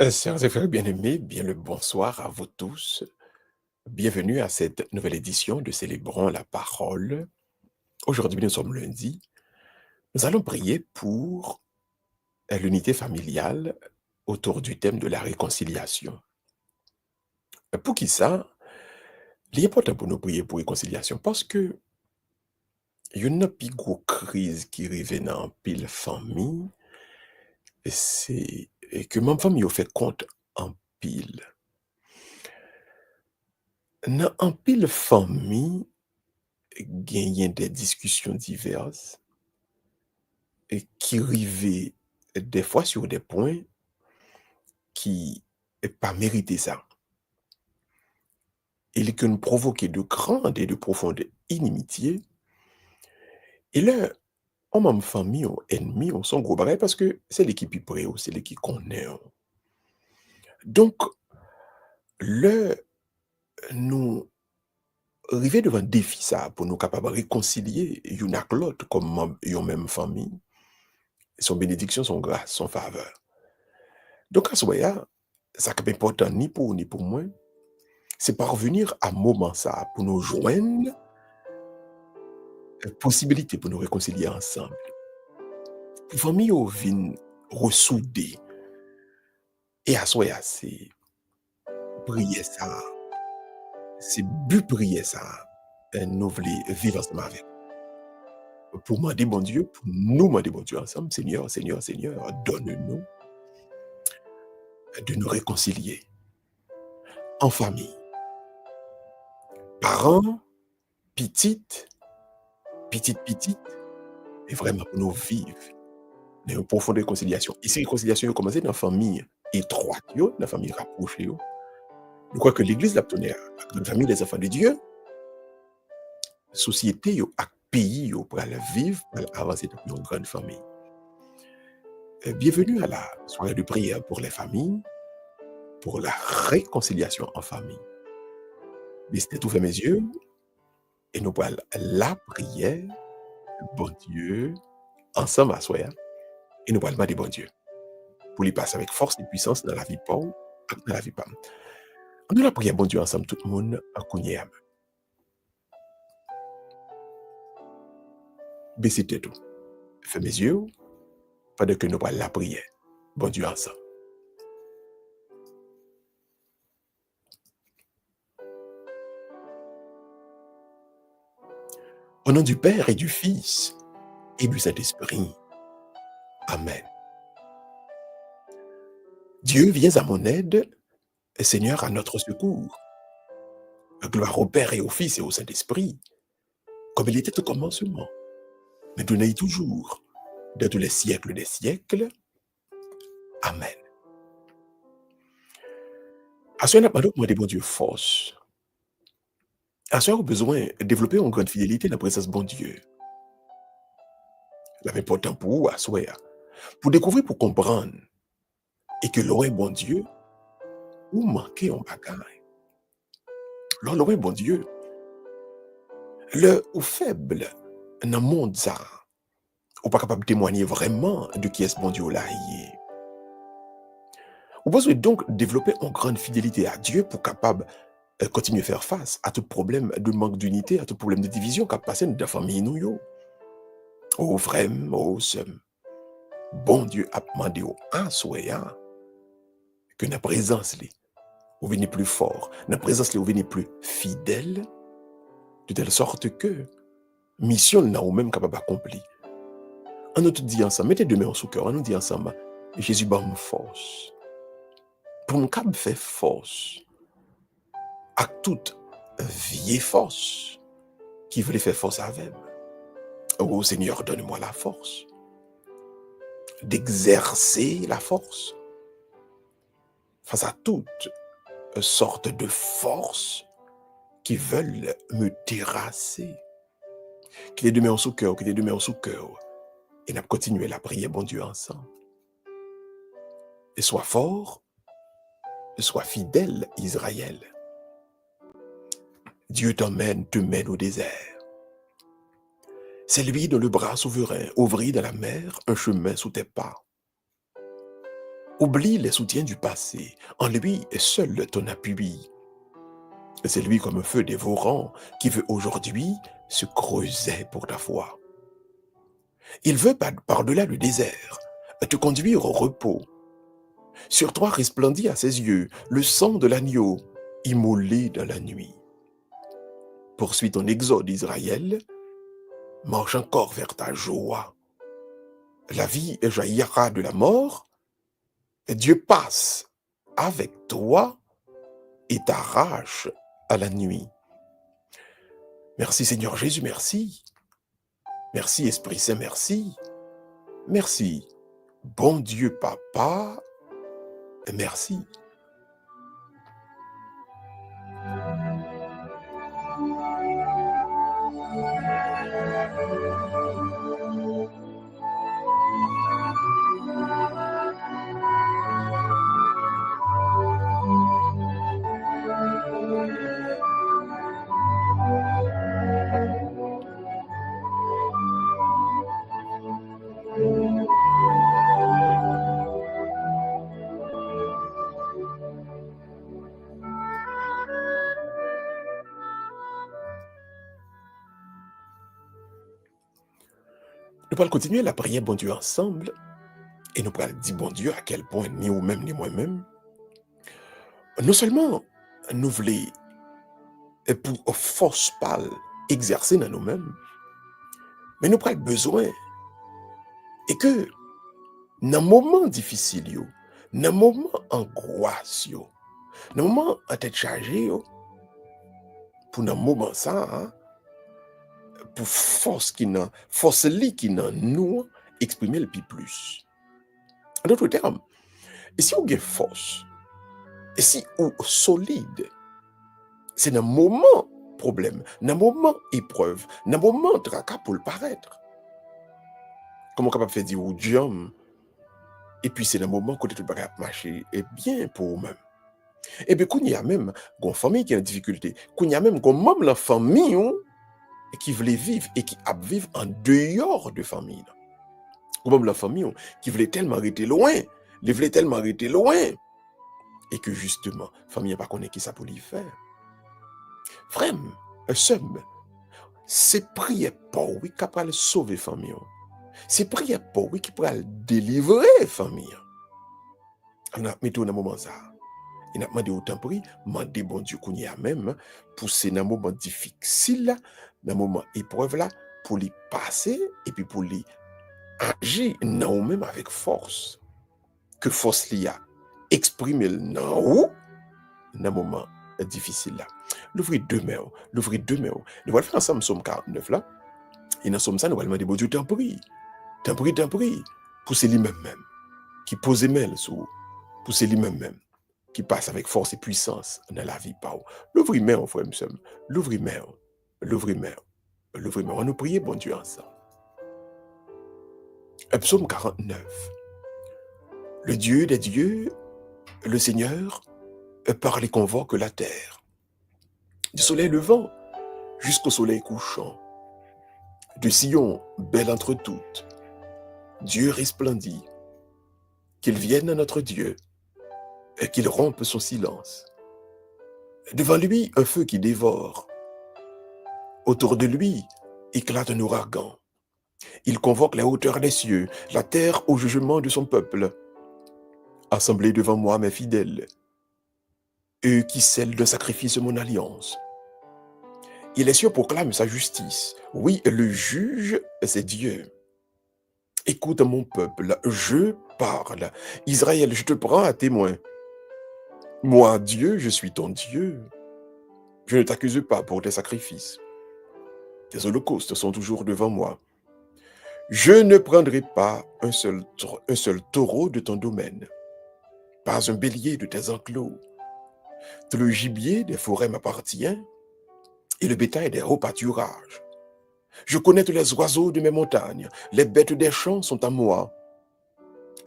Chers et frères bien-aimés, bien le bonsoir à vous tous. Bienvenue à cette nouvelle édition de Célébrons la parole. Aujourd'hui, nous sommes lundi. Nous allons prier pour l'unité familiale autour du thème de la réconciliation. Pour qui ça? Il est important pour nous prier pour réconciliation parce que il y a une plus grosse crise qui arrive dans pile famille, c'est que même famille a fait compte en pile. Dans en pile famille, genyen des discussions diverses et qui rivaient des fois sur des points qui est pas mérité ça et qui nous provoquaient de grandes et de profondes inimitiés et là, en même famille ou ennemi, on son gros bagay parce que c'est l'équipe qui près ou c'est l'équipe qu'on est. Donc, là, nous river devant défi ça pour nous capables de réconcilier une avec l'autre comme une même famille, son bénédiction, son grâce, son faveur. Donc à ce moment-là, ça qui est important ni pour vous ni pour moi, c'est parvenir à moment ça pour nous joindre, possibilité pour nous réconcilier ensemble. Pour famille au vin ressouder et à soi c'est prier ça, c'est but prier ça, nous voulons vivre ensemble avec. Pour demander bon Dieu, pour nous demander bon Dieu ensemble, Seigneur, Seigneur, Seigneur, donne-nous de nous réconcilier en famille, parents, petites, petites, et vraiment pour nous vivre dans une profonde réconciliation. Et cette réconciliation a commencé dans la famille étroite, dans la famille rapprochée. Je crois que l'Église la tenait à la grande famille des enfants de Dieu, société et pays pour aller vivre, pour avancer dans une grande famille. Bienvenue à la soirée de prière pour les familles, pour la réconciliation en famille. Laissez tout fermer mes yeux et nous parlons la prière, bon Dieu, ensemble à soi, et nous parlons de bon Dieu, pour lui passer avec force et puissance dans la vie de Paul, dans la vie de Pam. Nous la prière, bon Dieu, ensemble, tout le monde, en cogné. Baissez tête, fermez mes yeux, pendant que nous parlons la prière, bon Dieu, ensemble. Au nom du Père et du Fils et du Saint-Esprit. Amen. Dieu, viens à mon aide, et Seigneur, à notre secours. Gloire au Père et au Fils et au Saint-Esprit, comme il était au commencement, maintenant et toujours, dans tous les siècles des siècles. Amen. À ce moment-là, moi, des bon Dieu force. À ce moment, besoin de développer une grande fidélité dans la présence de bon Dieu. C'est important pour vous, à ce moment, pour découvrir, pour comprendre, et que l'oreille bon Dieu, ou manquer en bagaille. L'oreille bon Dieu, le ou faible dans le monde, ça, ou pas capable de témoigner vraiment de qui est ce bon Dieu là. Vous pouvez donc développer une grande fidélité à Dieu pour capable continuer à faire face à tout problème de manque d'unité, à tout problème de division qu'a passé dans la famille nous yo. Oh frère, oh sœur, bon Dieu a demandé au un soya que la présence li, vous venez plus fort, la présence li, vous venez plus fidèle, de telle sorte que mission n'a ou même capable d'accomplir. On nous tout dit ensemble, mettez deux mains sous cœur, on nous dit ensemble, Jésus bat me force. Pour nous capable faire force à toute vieille force qui voulait faire force avec. Oh Seigneur, donne-moi la force d'exercer la force face à toute sorte de force qui veulent me terrasser. Qu'il ait deux mains sous cœur, qu'il ait deux mains sous cœur. Et n'a continué la prière, bon Dieu, ensemble. Et sois fort, et sois fidèle, Israël. Dieu te mène au désert. C'est lui dont le bras souverain ouvrit dans la mer un chemin sous tes pas. Oublie les soutiens du passé. En lui est seul ton appui. C'est lui comme un feu dévorant qui veut aujourd'hui se creuser pour ta foi. Il veut par-delà le désert te conduire au repos. Sur toi resplendit à ses yeux le sang de l'agneau immolé dans la nuit. Poursuis ton exode, Israël, marche encore vers ta joie. La vie jaillira de la mort, et Dieu passe avec toi et t'arrache à la nuit. Merci Seigneur Jésus, merci. Merci Esprit Saint, merci. Merci. Bon Dieu Papa, merci. Nous allons continuer la prière, bon Dieu, ensemble. Et nous allons dire, bon Dieu, à quel point, ni vous-même, ni moi-même, non seulement nous voulons, pour force pâle, exercer dans nous-mêmes, mais nous avons besoin, et que, dans un moment difficile, dans un moment angoisse, dans un moment en tête chargée, pour dans un moment ça, pour force qui dans nous, exprimer le plus. En d'autres termes, et si vous avez force, et si vous êtes solide, c'est dans un moment problème, dans un moment épreuve, dans un moment tracas pour le paraître. Comment capable de faire dire au Dieu, et puis c'est dans un moment que tu peux marcher et bien pour vous-même. Et bien, quand il y a même une famille qui est en difficulté, quand il y a même la famille qui voulait vivre et qui a vivre en dehors de famille. Ou même la famille qui voulait tellement arrêter loin, les voulait tellement arrêter loin, et que justement, la famille n'a pas connu qui ça pour lui faire. Frère, c'est prier pour oui qui peut sauver la famille. C'est prier pour oui qui peut délivrer la famille. On a mis tout dans un moment ça. Il a demandé autant prix, demandé bon Dieu qu'on y a même, pousser dans un moment difficile, dans un moment épreuve là, pour les passer et puis pour les agir non même avec force. Que force l'y a exprimer non ou dans un moment difficile là. L'ouvrir deux mains. Nous allons faire ensemble Somme 49 là. Et dans Somme ça, nous allons demander bon Dieu, t'en prie, pousser lui-même même, qui pose main sur pousser lui-même même, qui passe avec force et puissance dans la vie par l'ouvrir main, frère, l'ouvrir main. On nous prier, bon Dieu, ensemble. Psaume 49. Le Dieu des dieux, le Seigneur, par les convoque la terre. Du soleil levant jusqu'au soleil couchant. De Sion, belle entre toutes. Dieu resplendit. Qu'il vienne à notre Dieu et qu'il rompe son silence. Devant lui, un feu qui dévore. Autour de lui, éclate un ouragan. Il convoque les hauteurs des cieux, la terre au jugement de son peuple. Assemblez devant moi mes fidèles, eux qui scellent de sacrifice mon alliance. Et les cieux proclament sa justice. Oui, le juge, c'est Dieu. Écoute mon peuple, je parle. Israël, je te prends à témoin. Moi, Dieu, je suis ton Dieu. Je ne t'accuse pas pour tes sacrifices. Tes holocaustes sont toujours devant moi. Je ne prendrai pas un seul taureau de ton domaine, pas un bélier de tes enclos. Tout le gibier des forêts m'appartient et le bétail des hauts pâturages. Je connais tous les oiseaux de mes montagnes, les bêtes des champs sont à moi.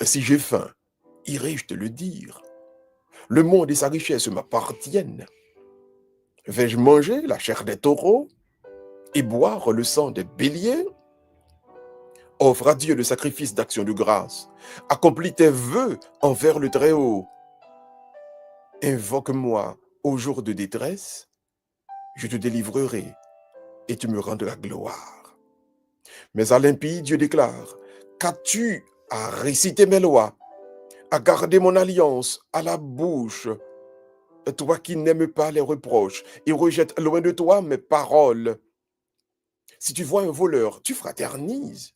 Si j'ai faim, irai-je te le dire? Le monde et sa richesse m'appartiennent. Vais-je manger la chair des taureaux et boire le sang des béliers? Offre à Dieu le sacrifice d'action de grâce. Accomplis tes vœux envers le Très-Haut. Invoque-moi au jour de détresse, je te délivrerai et tu me rendras gloire. Mais à l'impie, Dieu déclare, qu'as-tu à réciter mes lois, à garder mon alliance à la bouche, toi qui n'aimes pas les reproches et rejettes loin de toi mes paroles. Si tu vois un voleur, tu fraternises.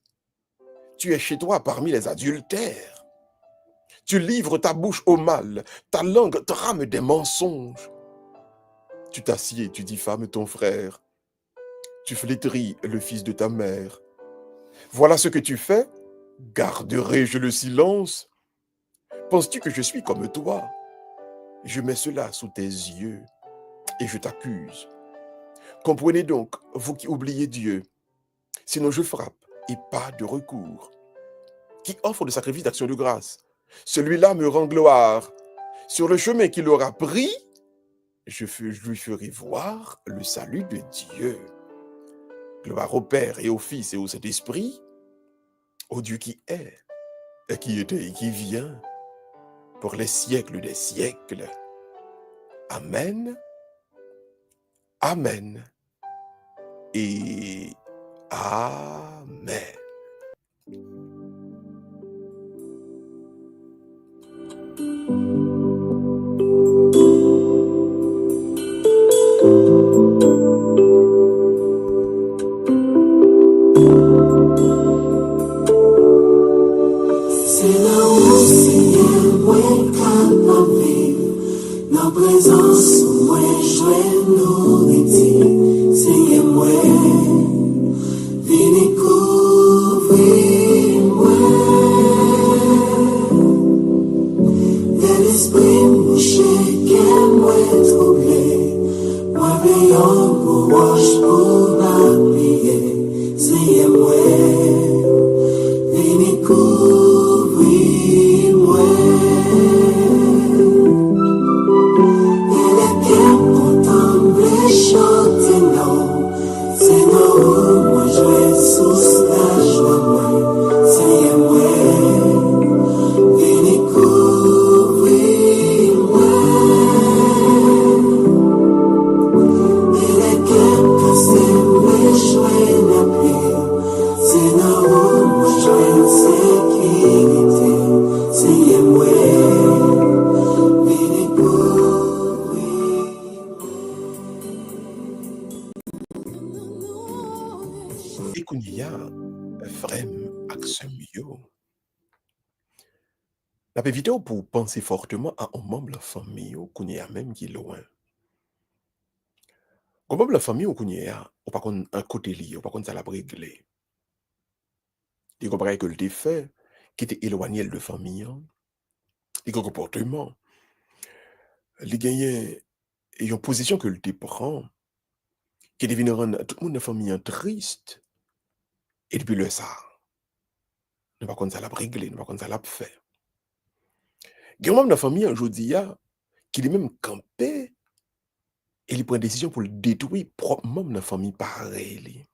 Tu es chez toi parmi les adultères. Tu livres ta bouche au mal, ta langue trame des mensonges. Tu t'assieds, tu diffames ton frère. Tu flétris le fils de ta mère. Voilà ce que tu fais. Garderai-je le silence? Penses-tu que je suis comme toi? Je mets cela sous tes yeux et je t'accuse. Comprenez donc, vous qui oubliez Dieu, sinon je frappe et pas de recours. Qui offre le sacrifice d'action de grâce? Celui-là me rend gloire. Sur le chemin qu'il aura pris, je lui ferai voir le salut de Dieu. Gloire au Père et au Fils et au Saint-Esprit, au Dieu qui est, et qui était et qui vient, pour les siècles des siècles. Amen, Amen et Amen. C'est là où Seigneur, moi, capable de vivre. Dans présence, moi, jouer nourriture. Seigneur, moi, viens couvrir moi. Et l'esprit mouché, que moi troublé. Moi, veillant pour roche, pour la prier. Seigneur, moi, viens couvrir moi. Et les cœurs contemplent chanter non. C'est non où moi jouer sous la joie moi. Seigneur moi, viens couvrir moi. Et les cœurs cassés me jouer la pluie. C'est non où moi jouer sécurité. Seigneur moi, viens couvrir. Et qu'on y a vraiment accès mieux. La vidéo pour penser fortement à un membre de la famille qu'on y a même qui est loin. Comme membre de la famille qu'on y a, ou pas qu'on un côté lié, ou pas qu'on ça l'a réglé. Il comprend que le défait qui était éloigné de la famille, les comportements, les gagnants et une position que le prend, qui devient rendre tout le monde de la famille triste. Et depuis le ça, ne pas qu'on ça l'a réglé, ne pas qu'on ça l'a fait. Il y a un membre de la famille aujourd'hui qui est même campé et il prend une décision pour le détruire propre membre de la famille pareil.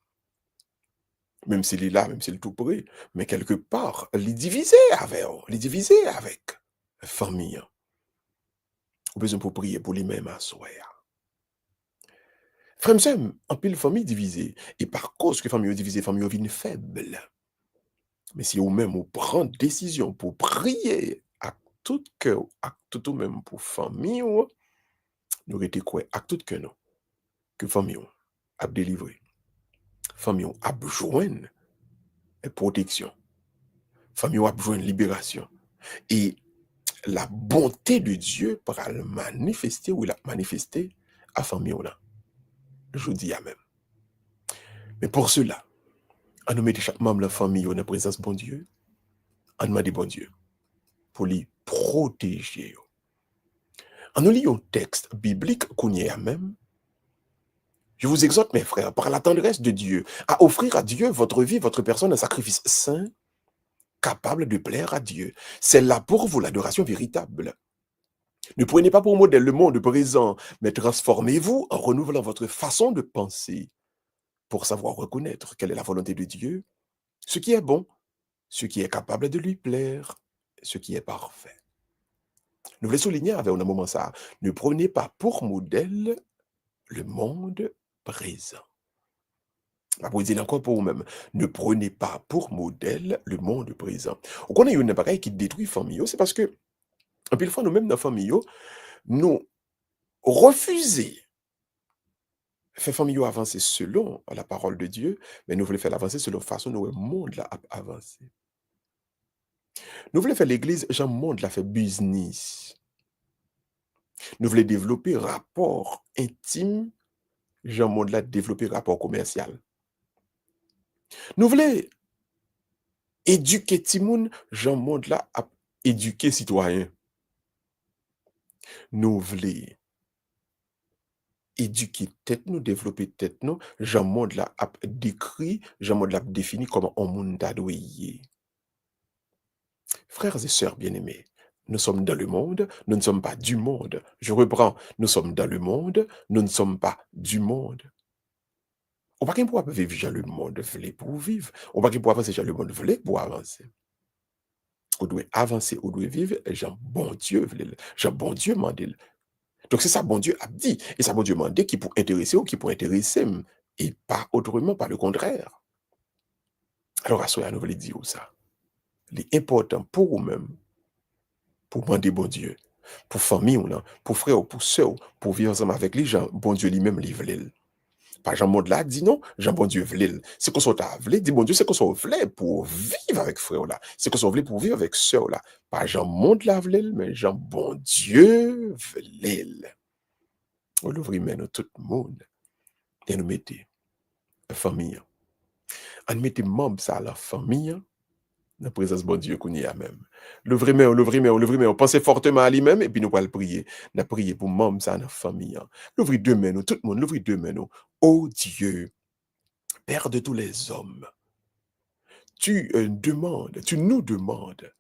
Même s'il est là, même s'il est tout près, mais quelque part, il est divisé avec la famille. Ou besoin pour prier pour lui-même à soi. Frère, en pile famille divisée. Et par cause que famille est divisée, famille est une faible. Mais si vous-même, vous prenez décision pour prier à tout cœur, à tout même pour famille, nous été quoi, à tout cœur, non, que famille a délivré. Famille a besoin de protection. Famille a besoin de libération. Et la bonté de Dieu pourra le manifester ou la manifester à famille là. Je dis Amen. Mais pour cela, on nous met chaque membre de la famille dans la présence de bon Dieu, on demande bon Dieu pour les protéger. En nous lisant un texte biblique qu'on y a même, je vous exhorte, mes frères, par la tendresse de Dieu, à offrir à Dieu votre vie, votre personne, un sacrifice saint, capable de plaire à Dieu. C'est là pour vous l'adoration véritable. Ne prenez pas pour modèle le monde présent, mais transformez-vous en renouvelant votre façon de penser pour savoir reconnaître quelle est la volonté de Dieu, ce qui est bon, ce qui est capable de lui plaire, ce qui est parfait. Nous voulons souligner avec un moment ça, ne prenez pas pour modèle le monde présent. Vous dire encore pour vous-même, ne prenez pas pour modèle le monde présent. On connaît une bagaille qui détruit la famille, c'est parce que, un peu de fois, nous-mêmes dans la famille, nous refusons faire famille avancer selon la parole de Dieu, mais nous voulons faire l'avancer selon la façon dont le monde l'a avancé. Nous voulons faire l'église, Jean monde l'a fait business. Nous voulons développer rapport intime, Jean monde l'a développer rapport commercial. Nous voulons éduquer Timoun, Jean monde là à éduquer citoyen. Nous voulons éduquer tête nous, développer tête nous, Jean monde là a décrit, Jean monde là défini comment on monde doit y. Frères et sœurs bien-aimés, nous sommes dans le monde, nous ne sommes pas du monde. Je reprends, nous sommes dans le monde, nous ne sommes pas du monde. On ne peut pas vivre dans le monde pour vivre. On ne peut pas avancer dans le monde pour avancer. On doit avancer, on doit vivre, et Jean bon Dieu, Jean bon Dieu m'a dit. Donc c'est ça bon Dieu a dit, et ça bon Dieu m'a dit qui pour intéresser ou qui pour intéresser, et pas autrement, pas le contraire. Alors à soi, nous voulons dire ça. C'est important pour vous-même, pour demander bon Dieu, pour famille, pour frère, pour soeur, pour vivre ensemble avec les gens, bon Dieu lui-même lui veut. Pas Jean monde là dit non, Jean bon Dieu veut. C'est qu'on soit veut, dit bon Dieu, c'est qu'on soit veut pour vivre avec frère là. C'est qu'on soit veut pour vivre avec soeur là. Pas Jean monde là veut, mais Jean bon Dieu veut. On l'ouvre maintenant tout le monde et nous mettez la famille. On mettez membre ça à la famille. Dans la présence de bon Dieu qu'on y a même. On pense fortement à lui-même et puis nous allons prier. Nous allons prier pour membre ça dans la famille. L'ouvrir deux mains, tout le monde, l'ouvrir deux mains. Oh Dieu, Père de tous les hommes, tu nous demandes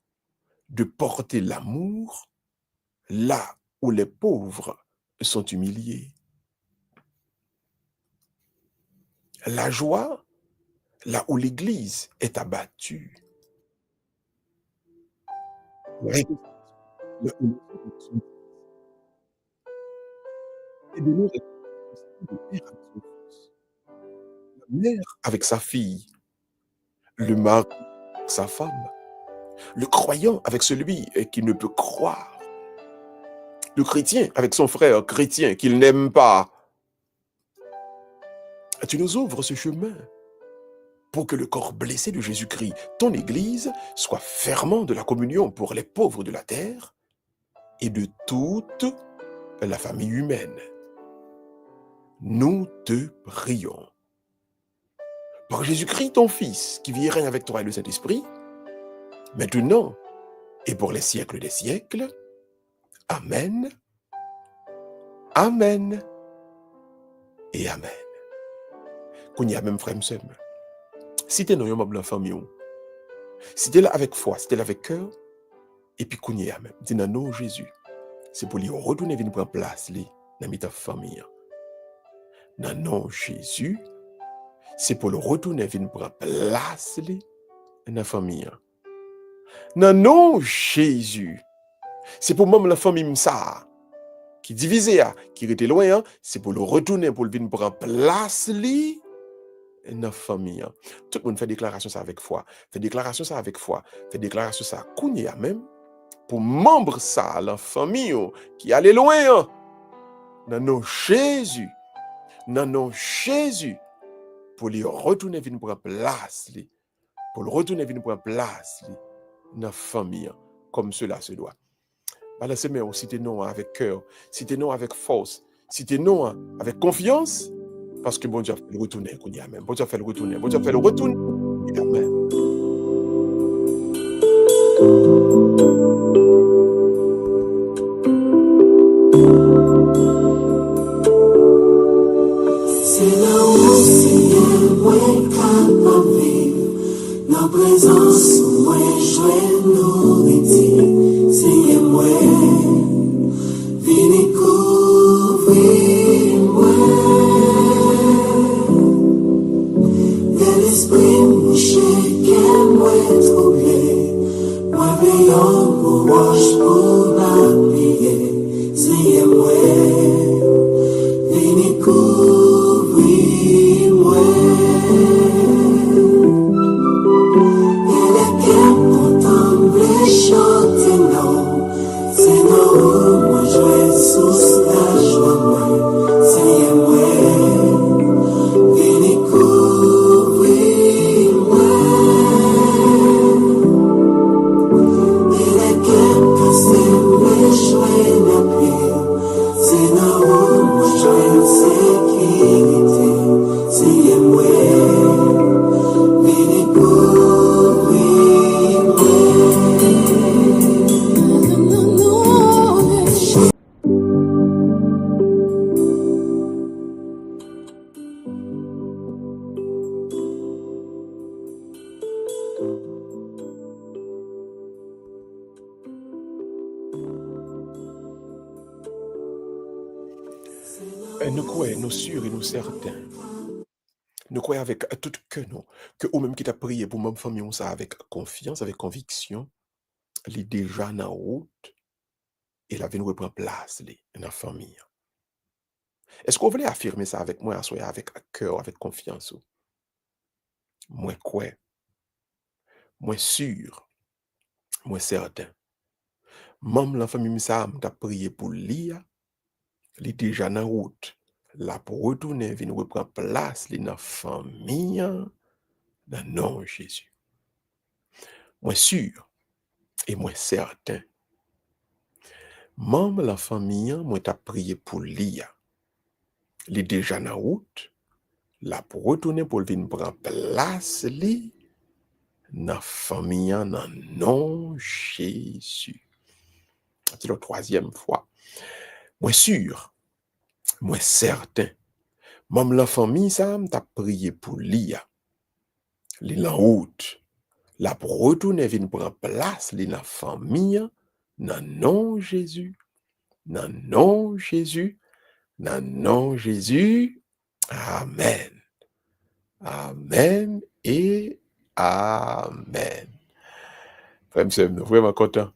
de porter l'amour là où les pauvres sont humiliés. La joie là où l'Église est abattue. Là où la mère avec sa fille, le mari avec sa femme, le croyant avec celui qui ne peut croire, le chrétien avec son frère chrétien qu'il n'aime pas. Tu nous ouvres ce chemin pour que le corps blessé de Jésus-Christ, ton Église, soit fermant de la communion pour les pauvres de la terre et de toute la famille humaine. Nous te prions. Par Jésus-Christ, ton Fils, qui vit et règne avec toi et le Saint-Esprit, maintenant et pour les siècles des siècles. Amen. Amen. Et Amen. Qu'on y a même frère, si tu es dans une famille, si tu es là avec foi, si tu es là avec cœur, et puis qu'on y a même, dis non Jésus, c'est pour lui retourner venir prendre place dans ta famille. Non Jésus, c'est pour le retourner venir prendre place dans la famille. Non Jésus, c'est pour même la famille ça qui divisée, qui était loin, c'est pour le retourner pour le venir prendre place dans la famille. Tout le monde fait déclaration ça avec foi. Fait déclaration ça avec foi. Fait déclaration ça kounya même pour membre ça la famille qui allait loin. Non Jésus. Non Jésus pour lui retourner venir prendre place pour le retourner venir prendre place dans la famille comme cela se doit. Balancez mais si t'es non avec cœur, si t'es non avec force, si t'es non avec confiance, parce que bon Dieu a fait le retourner, même. Bon Dieu a fait le retourner, bon Dieu a fait le retourner. Amen. C'est là où c'est moins capable vivre, dans présence moins jouer nourriture, c'est moins venez couvrir moins. L'esprit mouché qu'est moins troublé. Nous croyons, nous sûrs et nous certains. Nous croyons avec tout cœur, nous, que ou même qui t'a prié pour ma famille, on ça avec confiance, avec conviction, il est déjà dans la route et la vie nous reprend place li, dans la famille. Est-ce qu'on voulait affirmer ça avec moi, soit avec cœur, avec confiance? Moi, quoi? Moi, sûr, moi, certain. Même la famille, ça, t'a prié pour lui, il est déjà dans la route. Là, pour retourner, il nous reprend place li, dans la famille, dans le nom de Jésus. Moi, sûr et moi, certain. Même la famille, moi, t'a prié pour lui. Il est déjà dans la route. Là, pour retourner, pour venir prendre place, li, dans la famille, dans le nom de Jésus. C'est la troisième fois. Moi, sûr, moi, certain. Même la famille, ça, t'a prié pour lui. Il est en route. Là, pour retourner, venir prendre place, li, dans la famille, dans le nom de Jésus. Dans le nom de Jésus. Dans le nom de Jésus. Amen. Amen et Amen. Frère, je suis vraiment content.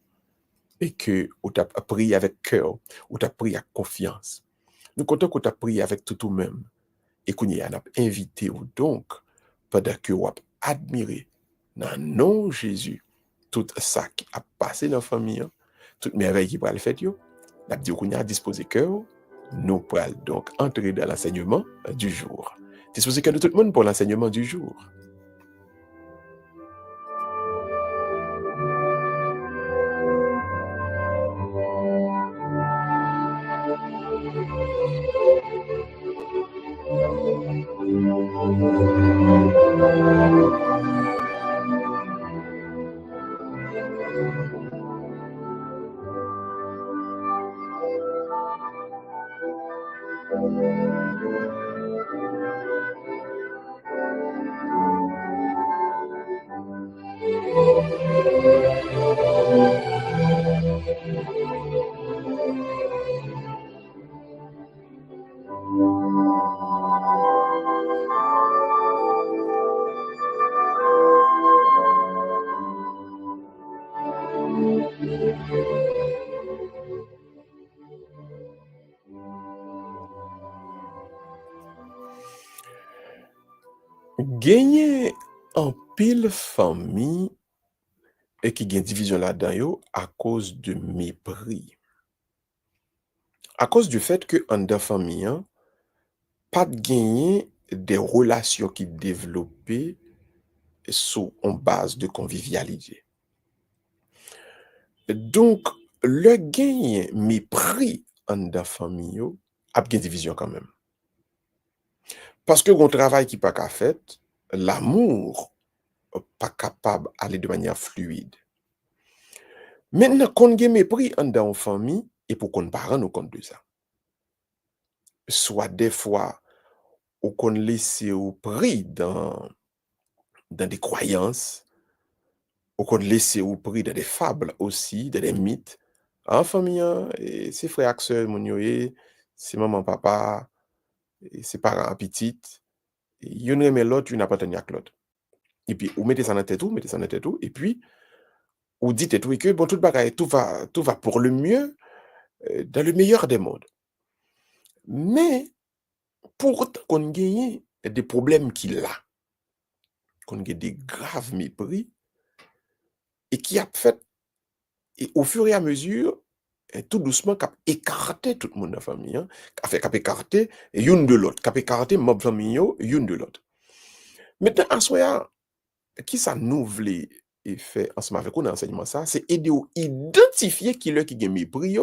Et que vous avez prié avec cœur, vous avez prié avec confiance. Nous comptons que vous avez prié avec tout vous-même. Et qu'on y a invité ou donc, pendant que vous avez admiré, dans le nom de Jésus, tout ça qui a passé dans la famille, toute merveille qui va le faire, la dit qu'on a disposé cœur, nous pourrons donc entrer dans l'enseignement du jour. Disposez cœur de tout le monde pour l'enseignement du jour. Gagner en pile famille et qui gagne division là-dedans à cause de mépris. À cause du fait que en dans famille, pas de gagner des relations qui développées sur en base de convivialité. Donc, le gain mépris en dans famille a gagne division quand même. Parce que mon travail qui pas qu'à fait, l'amour pas capable d'aller de manière fluide. Maintenant, qu'on gagne mépris en dans famille et pour qu'on ne pas rendre compte de ça. Soit des fois, ou qu'on laisse ou pris dans des croyances, ou qu'on laisse ou pris dans des fables aussi, dans des mythes. En famille, et c'est frère et sœur, mon yo, c'est maman, papa, et c'est parents petites. Yon aime l'autre, yon appartient à l'autre. Et puis, vous mettez ça dans la tête, mettez ça dans la tête, et puis, vous dites tout, et que bon, tout bagaille, tout va pour le mieux, dans le meilleur des mondes. Mais, pour autant qu'on gagne des problèmes qu'il a, qu'on gagne des graves mépris, et qui a fait, et au fur et à mesure, tout doucement, qu'a écarté tout le monde dans la famille, qu'a écarté une de l'autre, qu'a écarté ma famille, une de l'autre. Maintenant, en soi, qui ça nous voulait et fait ensemble avec nous dans l'enseignement ça, c'est aider à identifier qui est qui gagne mépris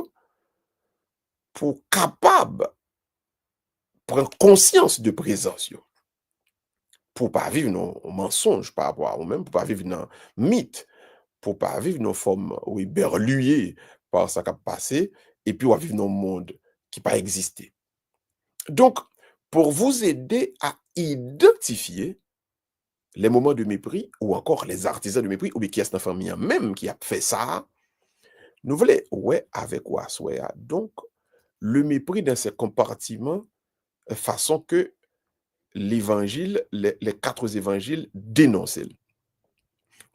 pour capable prendre conscience de présence pour pas vivre dans mensonge par rapport à nous-mêmes, pour pas vivre dans mythe, pour pas vivre dans forme berluée par ça qui a passé et puis on va vivre dans un monde qui pas existé. Donc pour vous aider à identifier les moments de mépris ou encore les artisans de mépris ou bien qui est dans la famille même qui a fait ça, nous voulons avec quoi donc le mépris dans ses compartiments, façon que l'évangile, les 4 évangiles dénoncent.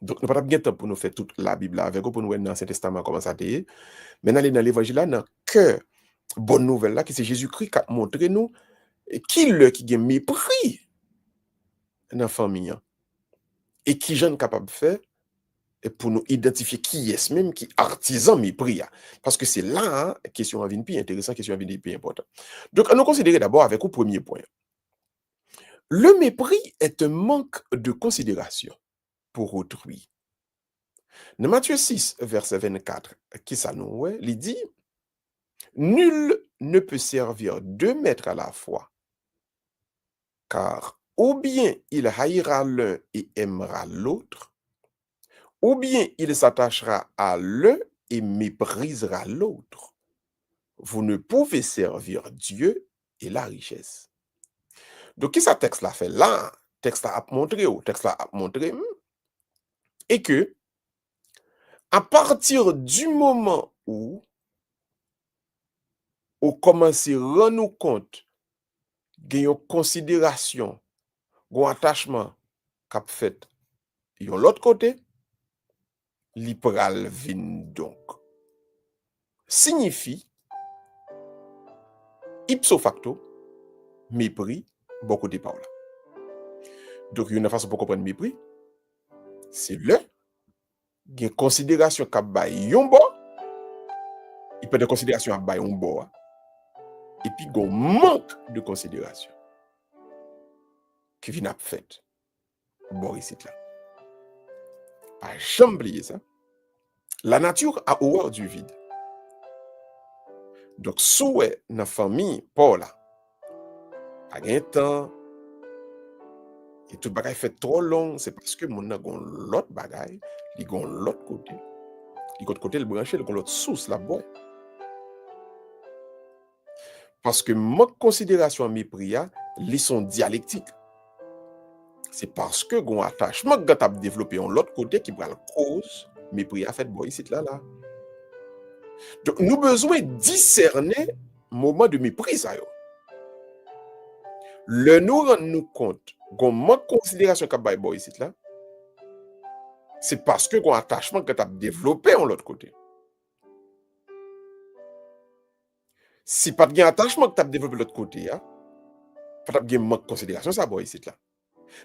Donc, nous pas bien temps pour nous faire toute la Bible là avec vous, pour nous voir dans l'Ancien Testament comment ça t'est. Mais dans l'évangile là, dans cœur, bonne nouvelle là, qui c'est Jésus-Christ qui a montré nous qui le qui a mépris dans la famille. Hein. Et qui jeune capable de faire et pour nous identifier qui est ce même qui artisan mépris. Hein. Parce que c'est là, hein, question à venir plus intéressante, question à venir plus importante. Donc, nous considérer d'abord avec le premier point. Le mépris est un manque de considération pour autrui. Dans Matthieu 6, verset 24, qui ça nous ouais, il dit nul ne peut servir 2 maîtres à la fois, car ou bien il haïra l'un et aimera l'autre, ou bien il s'attachera à l'un et méprisera l'autre. Vous ne pouvez servir Dieu et la richesse. Donc, qui ça texte là fait là? Texte là a montré, texte là a montré, et que à partir du moment où on commence à rendre nous compte qu'il y a une considération, un attachement qu'a fait de l'autre côté, l'ipral vin donc signifie ipso facto mépris beaucoup de paroles. Donc, il y a une façon pour comprendre mépris, c'est le il y a une considération qu'a bay yon bo, il peut de considération à bay yon bo, et puis il y a un manque de considération qui vient à fait bon ici là. Pas jamais oublier ça. La nature a horreur du vide. Donc, souhait dans la famille, Paul, pas de temps, et tout bagay fait trop long, c'est parce que mon a gon l'autre bagay, il gon l'autre côté. Il l'autre côté le branché, il gon l'autre source la boy. Parce que ma considération mépris, ils sont dialectiques. C'est parce que gon attachement que tu as développé en l'autre côté qui prend la cause mépris a fait boy ici là. Donc, nous besoin discerner moment de mépris ça yo. Le nous rendre nous compte qu'on manque considération qu'a bay boy ici là, c'est parce que qu'on attachement que tu as développé en l'autre côté. Si pas de attachement que tu as développé de l'autre côté, pas de manque considération ça boy ici là.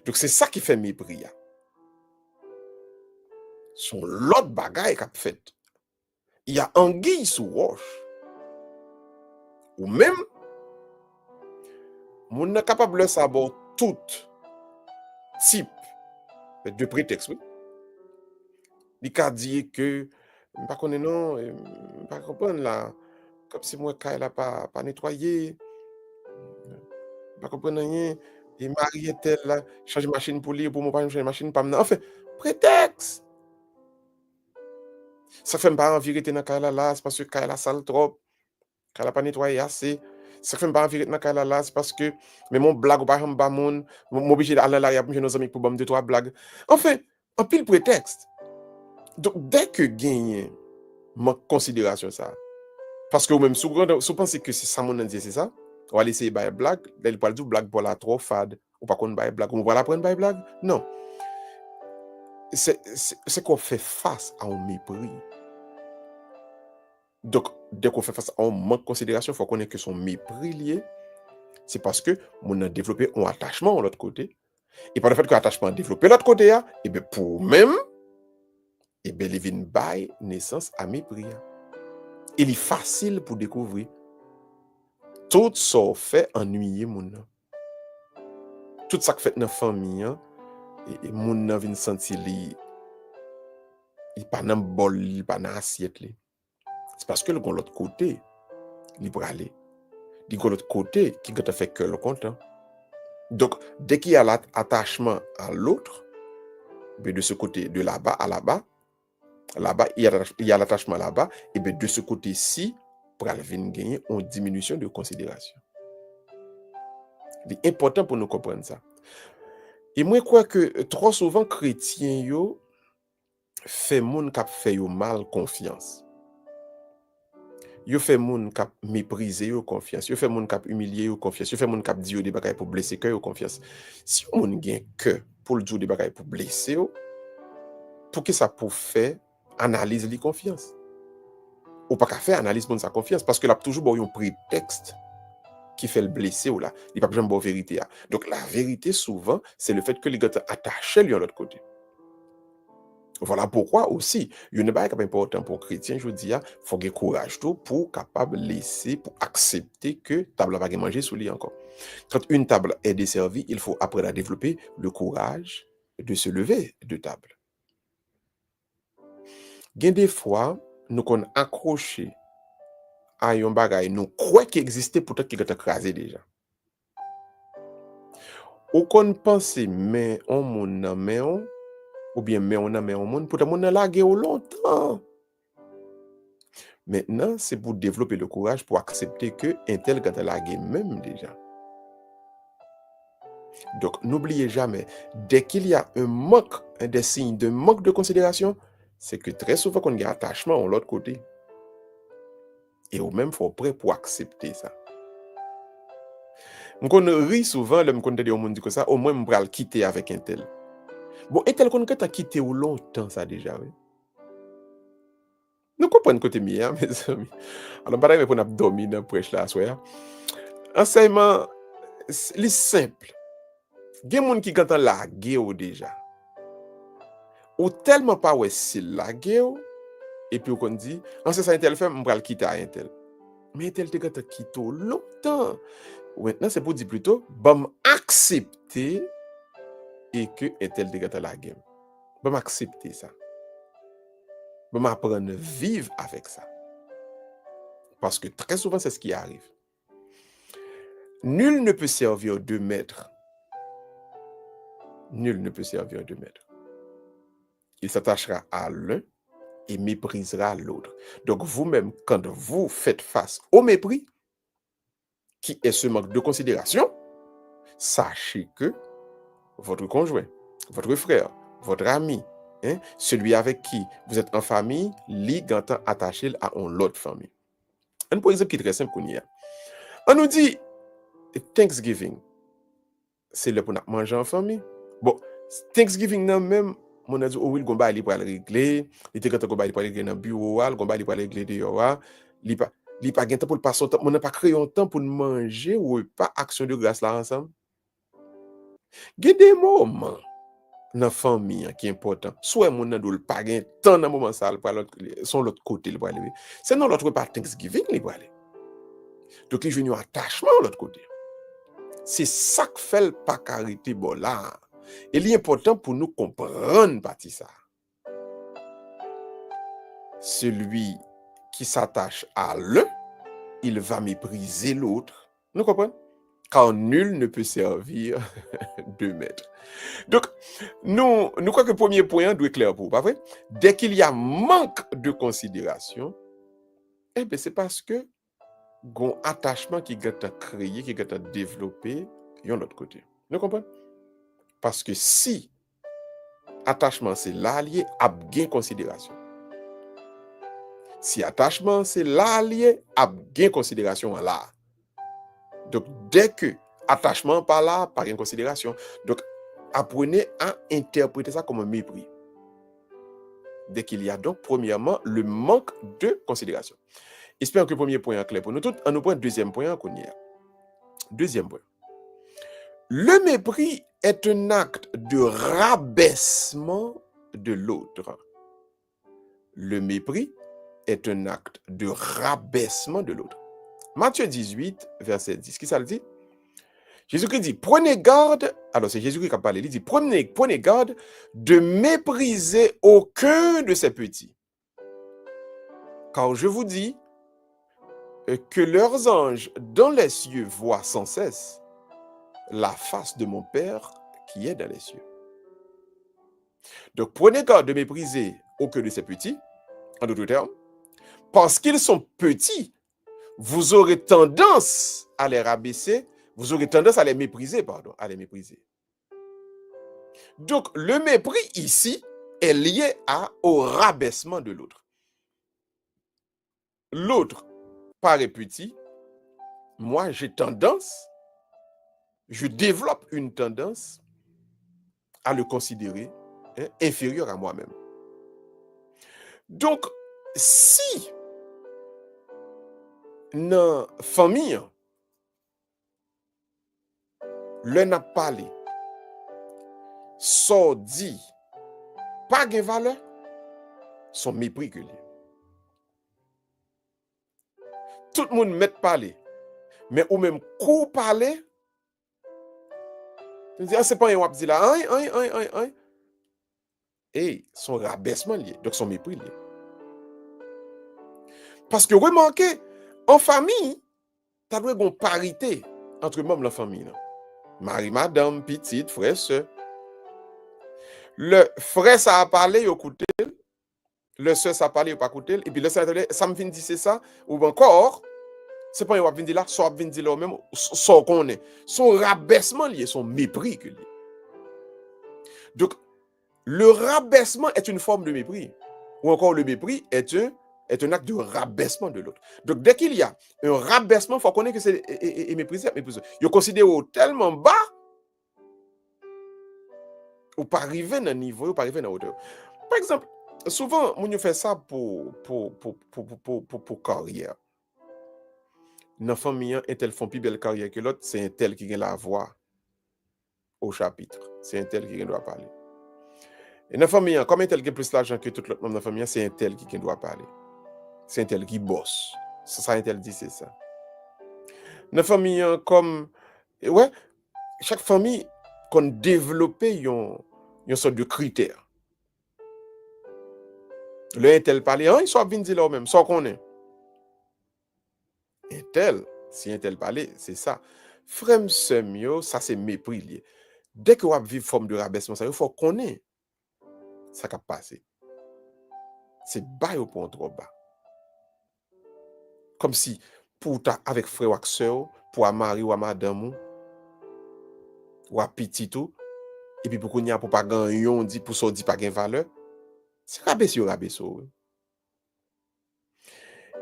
Donc c'est ça qui fait mépris. Son l'autre bagaille qu'a fait. Il y a anguille sous roche. Ou même mon n'est capable de savoir tout type de prétexte, oui. Il a dit que, pas connaître non, pas comprendre là, comme si moi, quand elle n'a pas nettoyé, pas comprendre rien, et marié tel là, change de machine pour lui, pour moi, pas changer de machine, pas maintenant. Enfin, prétexte. Ça fait pas envie de dans la là, c'est parce que quand elle a sale trop, quand elle a pas nettoyé assez. Ça fait pas envie de dans la là, c'est parce que, mais mon blague ou pas, mon ba moun, m'obligé d'aller là, pour nos amis pour bam 2-3 blagues. Enfin, un pile prétexte. Donc, dès que gagne ma considération ça, parce que même si vous pensez que c'est ça mon dit c'est ça, on va laisser bailler blague, là il parle du blague pour la trop fade, ou pas qu'on bailler blague, on va la prendre bailler blague. Non. C'est qu'on fait face à un mépris. Donc, dès qu'on fait face à un manque de considération, il faut qu'on ait que son mépris lié. C'est parce que on a développé un attachement de l'autre côté. Et par le fait que l'attachement a développé de l'autre côté, et bien pour même, et bien il vient bailler naissance à mépris. Il est facile pour découvrir. Tout ça fait ennuyer mon. Tout ça qui fait dans la famille, et mon vient sentir il pas dans bol, il pas dans assiette. C'est parce que l'autre côté, il peut aller. De l'autre côté, qui te fait que le content. Donc, dès qu'il y a l'attachement à l'autre, de ce côté, de là-bas à là-bas, il y a l'attachement là-bas, et bien de ce côté-ci, pour aller gagner une diminution de considération. C'est important pour nous comprendre ça. Et moi, je crois que trop souvent, chrétiens, fait moun k'ap fait yo mal confiance. Yo fait moun k'ap mépriser yo confiance, yo fait moun k'ap humilier yo confiance, yo fait moun k'ap di yo des bagages pour blesser cœur yo confiance. Si yon moun gen cœur pour le dire des bagages pour blesser yo, pour que ça pour faire analyse li confiance. Ou pas qu'à faire analyse moun sa confiance parce que là toujours bon yon prétexte qui fait le blesser ou là, il pas jamais bon vérité. Donc la vérité souvent, c'est le fait que les gars attachent lui à l'autre côté. Voilà pourquoi aussi, il n'est pas important pour chrétien, je dis, il faut avoir courage tout pour capable laisser, pour accepter que table va manger sous lit encore. Quand une table est desservie, il faut après la développer le courage de se lever de table. Gen des fois, nous qu'on accroché à un bagay, nous croyons qu'il existait pourtant qu'il est écrasé déjà. Ou qu'on pense mais on moun mais on ou bien mais on a mais on moun pour moun lagué au longtemps. Maintenant, c'est pour développer le courage pour accepter que un tel gars lagué même déjà. Donc, n'oubliez jamais, dès qu'il y a un manque, des signes de manque de considération, c'est que très souvent qu'on a un attachement de l'autre côté. Et au même, il faut prêt pour accepter ça. On rit souvent, le monde dit que ça, au moins, on va le quitter avec un tel. Bon, un tel qu'on a quitté au longtemps, ça déjà, oui. Nous comprenons côté mien, mes amis. Alors, pareil, on a dormi dans le prêche là, soir. Enseignement, c'est simple. Il y a des gens qui ont la guerre déjà. Ou tellement pas ouais c'est la guerre, et puis on dit, en ce sens, un tel fait, on va le quitter à un tel. Mais un tel te gâte quitté longtemps. Maintenant, c'est pour dire plutôt, bon, accepter et que un tel te gâte la guerre. Bon, accepter ça. Bon, apprendre à vivre avec ça. Parce que très souvent, c'est ce qui arrive. Nul ne peut servir deux maîtres. Nul ne peut servir deux maîtres. Il s'attachera à l'un et méprisera l'autre. Donc vous-même, quand vous faites face au mépris, qui est ce manque de considération, sachez que votre conjoint, votre frère, votre ami, celui avec qui vous êtes en famille, lui gantant attaché à une autre famille. Un exemple qui est très simple qu'on y a. On nous dit Thanksgiving, c'est le pour manger en famille. Bon, Thanksgiving nan même, mon a dit oh oui, gomba li pour régler, il était quand gomba li pour régler dans bureau, gomba li pour régler dehors, li pas gen temps pour passer temps, on n'a pas créé un temps pour manger ou pas action de grâce là ensemble. Gen des moments dans famille qui est important. Soit mon nan dou pas gen temps dans moment ça pour l'autre côté le pour aller. C'est non l'autre pas Thanksgiving li pour aller. Donc il joue un attachement de l'autre côté. C'est ça que fait le pas carité bon là. Et il est important pour nous comprendre partie ça. Celui qui s'attache à l'un, il va mépriser l'autre. Nous comprenons? Car nul ne peut servir deux maîtres. Donc, nous croyons que le premier point doit être clair pour vous, pas vrai? Dès qu'il y a manque de considération, eh bien, c'est parce que un attachement qui est créé, qui est développé, de l'autre côté. Nous comprenons? Parce que si attachement c'est l'allié, a gain considération. Si attachement c'est l'allié, a gain considération là. Donc dès que attachement par là, pas gain considération. Donc apprenez à interpréter ça comme un mépris. Dès qu'il y a donc premièrement le manque de considération. J'espère que le premier point est clair pour nous tous. On nous prend le deuxième point qu'on y a. Deuxième point. Le mépris est un acte de rabaissement de l'autre. Le mépris est un acte de rabaissement de l'autre. Matthieu 18, verset 10. Qui ça le dit? Jésus-Christ dit, prenez garde, alors c'est Jésus-Christ qui a parlé, il dit, prenez garde de mépriser aucun de ces petits. Car je vous dis que leurs anges dans les cieux voient sans cesse la face de mon Père qui est dans les cieux. Donc, prenez garde de mépriser aucun de ces petits, en d'autres termes, parce qu'ils sont petits, vous aurez tendance à les rabaisser, vous aurez tendance à les mépriser, Donc, le mépris ici est lié au rabaissement de l'autre. L'autre paraît petit, moi, je développe une tendance à le considérer inférieur à moi-même. Donc, si dans la famille, le n'a parlé, so dit, pas de valeur, son mépris que lui. Tout le monde met parler, mais ou même coup parler, c'est pas un wap dit là, et son rabaissement lié, donc son mépris lié. Parce que remarquez, en famille, tu as une parité entre membres de la famille. Là. Marie, madame, petite, frère, soeur. Le frère, ça a parlé, il a écouté. Le soeur, ça a parlé, il n'a pas écouté. Et puis le soeur, ça me vient dire c'est ça. Ou encore, c'est pas un wap vient dire là, soit vient dire là même, soit qu'on est. Son rabaissement lié, son mépris que lié. Donc, le rabaissement est une forme de mépris. Ou encore le mépris est un acte de rabaissement de l'autre. Donc, dès qu'il y a un rabaissement, il faut connaître que c'est méprisé. Il considère tellement bas, ou pas arriver dans le niveau, ou pas arriver dans la hauteur. Par exemple, souvent, on fait ça pour carrière. Dans la famille, un tel font plus belle carrière que l'autre, c'est un tel qui a la voix au chapitre. C'est un tel qui doit parler. Et dans la famille, comme un tel qui a plus d'argent que tout l'autre membre de la famille, c'est un tel qui doit parler. C'est un tel qui bosse. Ça, un tel dit, c'est ça. Dans la famille, comme... Ouais, chaque famille, qu'on développe une sorte de critères. Le un tel parler, il soit bien dit là même, sans qu'on est. Un tel, si un tel parler, c'est ça. Frère, ça c'est mépris lié. Dès que vous vivez forme de rabaissement, il faut qu'on ait. Ça qui passé. C'est bas au point trop bas. Comme si, pour ta avec frère ou soeur, pour à mari ou à madame, ou à petit tout, et puis pour qu'on y a pour pas gagner, on dit pour ça, dit pas gain valeur, c'est rabaisser ou rabaisser.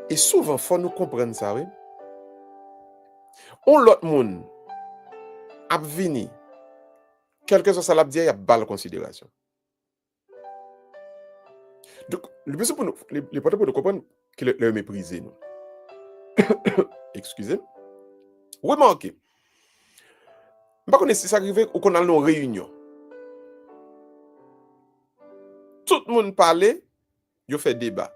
Et souvent, il faut nous comprendre ça, oui. On l'autre monde a venu, quelque chose ça l'a dit, il y a balle considération. Donc, le plus pour nous, l'important pour nous comprendre que le mépriser nous. Excusez. Remarquez. Je ne sais pas si ça arrive ou qu'on a nos réunions. Tout le monde parlait, il fait débat.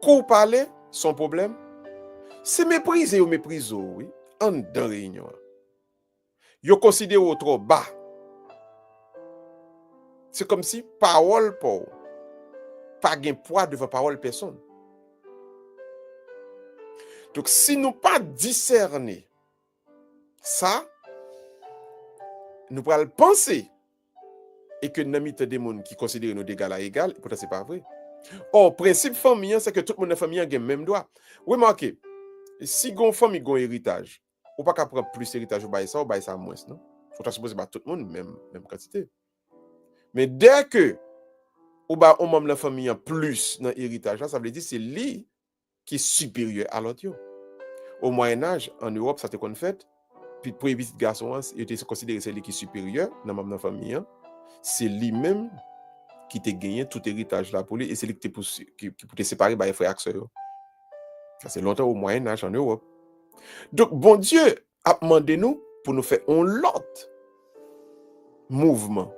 Qu'on parlait, son problème, c'est mépriser ou mépriser, oui, en dans réunion. Yo considère trop bas. C'est comme si parole pour pas gain poids devant parole personne. Donc si nous pas discerner ça, nous pourrons penser et que nous avons des gens qui considèrent nous d'égal à égal, pourtant c'est pas vrai. Or, principe famille, c'est que tout le monde dans la famille a le même droit. Remarquez, si une famille a un héritage, on ne peut pas prendre plus d'héritage ou ça moins, non? Il faut supposer tout le monde même quantité. Mais dès que on membre de la famille a plus dans l'héritage, ça veut dire que c'est lui qui est supérieur à l'autre. Au Moyen-Âge, en Europe, ça était fait. Puis pour les petits garçons, il était considéré c'est lui qui est supérieur dans la famille. C'est lui-même qui t'a gagné tout héritage là pour lui et c'est lui qui peut te séparer par les frères et sœurs. Ça c'est longtemps au Moyen-Âge en Europe. Donc, bon Dieu a demandé nous pour nous faire un lot mouvement.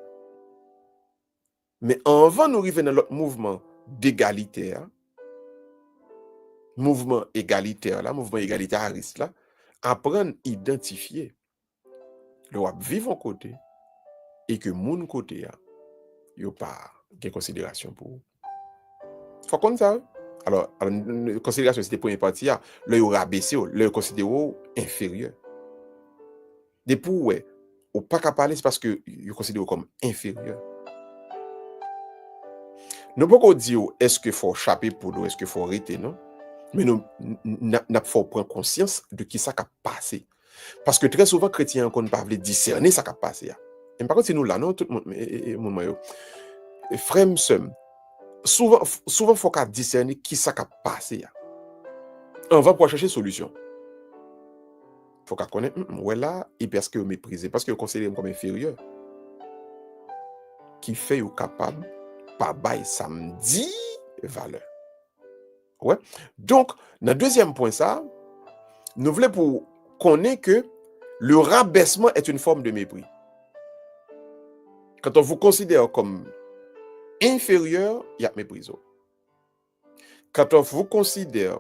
Mais avant nous arriver dans l'autre mouvement d'égalitaire, mouvement égalitariste là, apprendre à identifier le wap vivre en côté et que mon côté a yo pas de considération pour vous. Faut qu'on ça. Alors considération c'était première partie là, le yo rabaisser, le considérer inférieur. Depuis ouais, ou pas qu'à parler c'est parce que yo considère comme inférieur. Nous pouvons dire est-ce qu'il faut chapper pour nous, est-ce qu'il faut arrêter non? Mais nous faut prendre conscience de qui ça a passé. Parce que très souvent chrétiens qu'on ne pas discerner ça a passé. Et par contre c'est nous là non tout le monde frère souvent faut qu'à discerner qui ça a passé. On va pouvoir chercher solution. Faut qu'on connaisse, ouais là, et parce que méprisé, parce que considéré comme inférieur, qui fait ou capable, pas bail samedi valeur. Ouais. Donc, dans le deuxième point, ça, nous voulons pour connaître que le rabaissement est une forme de mépris. Quand on vous considère comme inférieur, il y a mépris. Quand on vous considère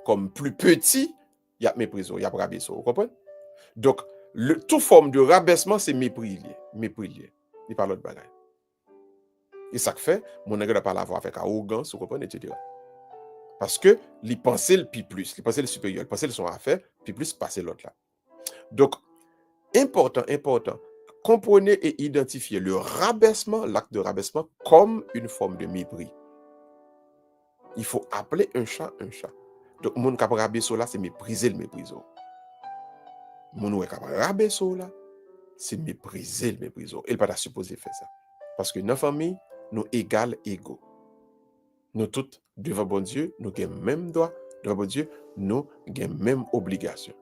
comme plus petit, il y a mépris, il y a rabaissement. Vous comprenez? Donc, toute forme de rabaissement, c'est mépris. Mépris. Il parle de bagaille. Et ça fait, mon nègre n'a pas l'avoir avec arrogance, vous comprenez, etc. Parce que les pensées le plus, les pensées le supérieur, les pensées le sont à faire, puis plus passer l'autre là. Donc, important, comprenez et identifiez le rabaissement, l'acte de rabaissement, comme une forme de mépris. Il faut appeler un chat un chat. Donc, mon cap rabaisser là, c'est mépriser le mépriso. Mon cap rabaisser là, c'est mépriser le mépriso. Il n'est pas supposé faire ça. Parce que dans la famille, nous égaux. Nous tous, devant bon Dieu, nous avons même droit, devant bon Dieu, nous avons même obligation.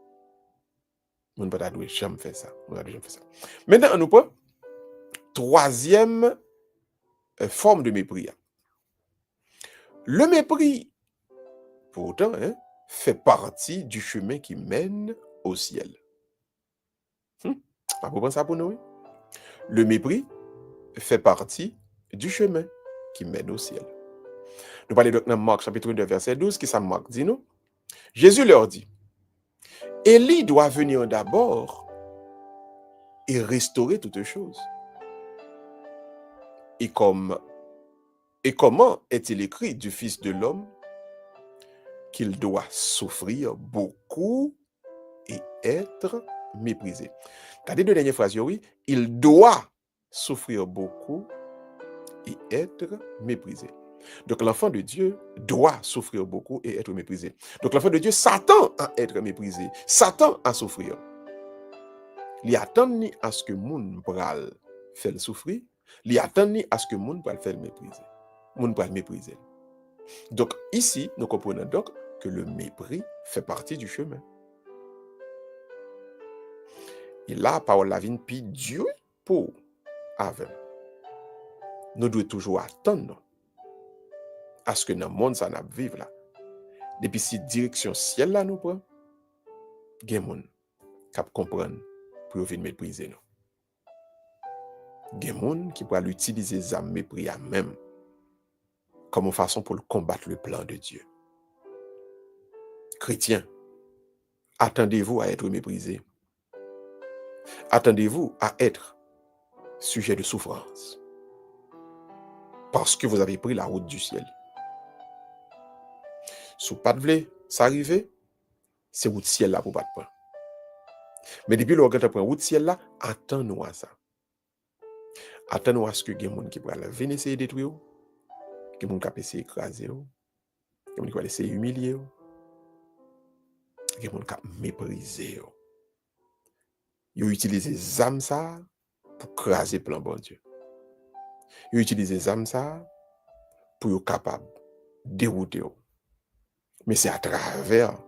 Nous ne pouvons jamais faire ça. Maintenant, nous prenons troisième forme de mépris. Le mépris, pourtant, fait partie du chemin qui mène au ciel. Pas pour penser pour nous. Le mépris fait partie du chemin qui mène au ciel. Nous parlons donc dans Marc chapitre 2 verset 12 qui ça Marc dit nous. Jésus leur dit, Élie doit venir d'abord et restaurer toutes choses. Et comment est-il écrit du Fils de l'homme qu'il doit souffrir beaucoup et être méprisé. Regardez deux dernières phrases, oui. Il doit souffrir beaucoup et être méprisé. Donc l'enfant de Dieu doit souffrir beaucoup et être méprisé. Donc l'enfant de Dieu s'attend à être méprisé, s'attend à souffrir. Il attend ni à ce que moun pral fait souffrir, il attend ni à ce que moun pral faire mépriser. Moun pral mépriser. Donc ici, nous comprenons donc que le mépris fait partie du chemin. Et là, parole la vie, puis Dieu pour avec. Nous devons toujours attendre à ce que dans le monde, ça n'a vivre là. Depuis si direction ciel là nous prend, il y a des gens qui comprennent pour venir mépriser nous. Il y a des gens qui peuvent utiliser les âmes mépris à même comme une façon pour combattre le plan de Dieu. Chrétiens, attendez-vous à être méprisés. Attendez-vous à être sujet de souffrance. Parce que vous avez pris la route du ciel. Si vous ne voulez pas ça arriver, c'est route ciel là pour pas prendre. Mais depuis le temps prend route ciel là, attends-nous à ça. Attends-nous à ce que les gens qui pourraient venir essayer de détruire, les gens qui pourraient essayer d'écraser, les gens qui pourraient essayer d'humilier, les gens qui pourraient mépriser. Ils utilisent les âmes ça pour craser le plan bon Dieu. Ils utilisent les âmes ça pour être capables de dérouter. Mais c'est à travers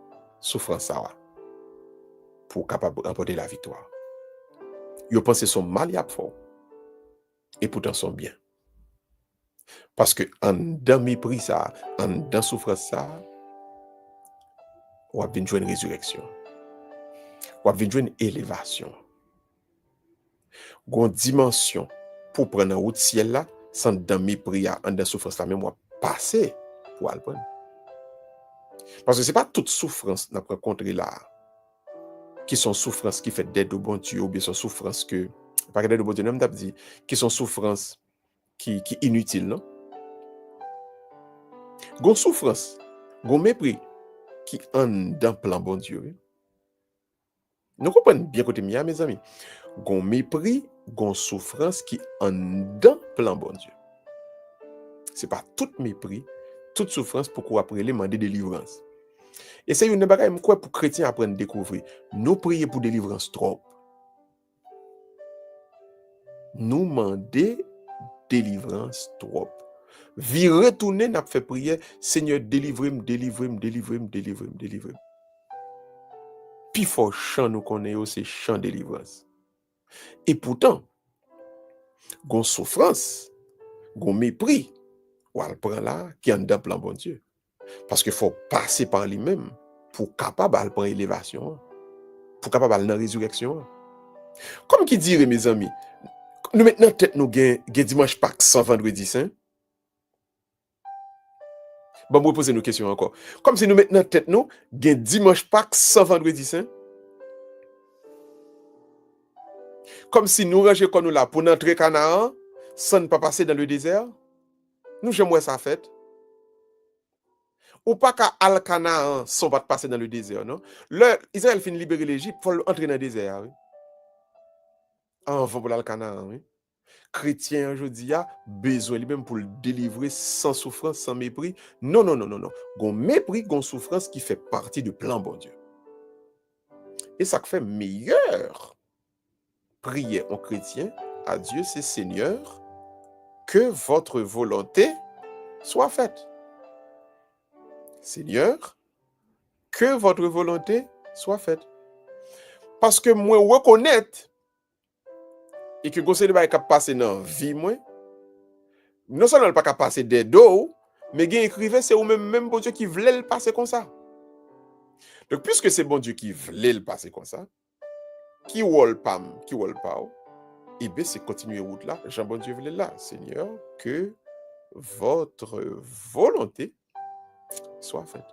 souffrance ça pour être capable de remporter la victoire. Ils pensent que son mal y a fort. Et pourtant son bien. Parce que dans mépris ça, dans souffrance ça, on va venir jouer une résurrection. On va venir jouer une élévation. Une dimension pour prendre en route ciel là, sans dans mépris dans souffrance là même on va passer pour aller prendre. Parce que c'est pas toute souffrance qu'on rencontre là qui sont souffrances qui fait d'aide au bon Dieu ou bien sont souffrances que pas d'aide au bon Dieu même dit qui sont souffrances qui inutiles non. Gon souffrance, gon mépris qui en dans plan bon Dieu. Nous comprenons bien côté mia mes amis. Gon mépris, gon souffrance qui en dans plan bon Dieu. C'est pas tout mépris, toute souffrance pour qu'on après les demander délivrance. Et c'est une bagaille quoi pour chrétiens apprendre à découvrir. Nous prier pour délivrance trop. Nous demander délivrance trop. Vi retourner, n'a fait prière, Seigneur, délivrez-moi, délivrez-moi, délivrez-moi, délivrez-moi, délivrez-moi. Puis fort chant nous connaissons, c'est chant délivrance. Et pourtant, gon souffrance, gon mépris, ou elle prend là, qui en dedans plan bon Dieu. Parce qu'il faut passer par lui-même pour capable de prendre élévation, pour capable d'aller dans la résurrection. Comme qui dirait, mes amis, nous maintenant, tête nous gain dimanche Pâques sans vendredi saint. Bon, je vais poser une question encore. Comme si nous maintenant, tête nous gain dimanche Pâques sans vendredi saint. Comme si nous rangeons comme nous là pour entrer Canaan sans ne pas passer dans le désert. Nous, j'aimerais ça fait. Ou pas qu'à Al-Canaan sans pas passer dans le désert, non? Israël finit libérer l'Égypte, il faut entrer dans le désert, oui. Avant pour l'Al-Canaan, oui. Chrétien aujourd'hui a besoin lui-même pour le délivrer sans souffrance, sans mépris. Non, non, non, non, non. Gon mépris, gon souffrance qui fait partie du plan bon Dieu. Et ça fait meilleur prier en chrétien à Dieu, c'est Seigneur, que votre volonté soit faite. Seigneur, que votre volonté soit faite. Parce que moi reconnaître et que conseil de bail cap passer dans vie moi, non seulement pas cap passer des dos, mais gen écrivait c'est ou même bon Dieu qui voulait le passer comme ça. Donc puisque c'est bon Dieu qui voulait le passer comme ça, qui wol pas, et bien c'est continuer route là, Jean bon Dieu voulait là, Seigneur, que votre volonté soit faite.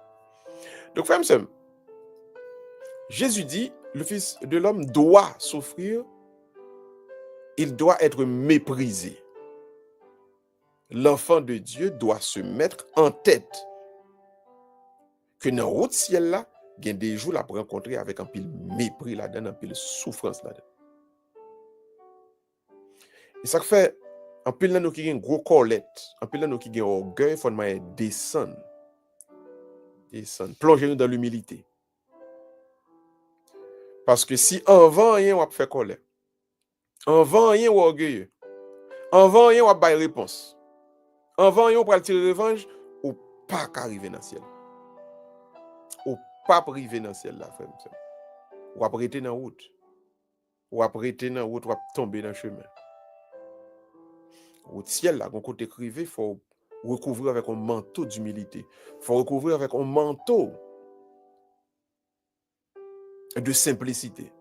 Donc frère et Jésus dit, le Fils de l'homme doit souffrir, il doit être méprisé. L'enfant de Dieu doit se mettre en tête que dans la route ciel là, il y a des jours pour rencontrer avec un pile mépris là-dedans, un pile souffrance là-dedans. Et ça fait un pile là nous qui ont gros colette, un pile là nous qui ont orgueil, il faut descendre, plonger nous dans l'humilité. Parce que si en vent rien on va faire colère, en vent rien on orgueilleux, en vent rien on va bailler réponse, en vent rien on va tirer revanche, ou pas qu'arriver dans le ciel. Ou pas priver dans le ciel là, frère. Ou va prêter dans la route. Ou va prêter dans la route, ou va tomber dans le chemin. Au ciel là, quand côté écrivé, il faut recouvrir avec un manteau d'humilité. Il faut recouvrir avec un manteau de simplicité.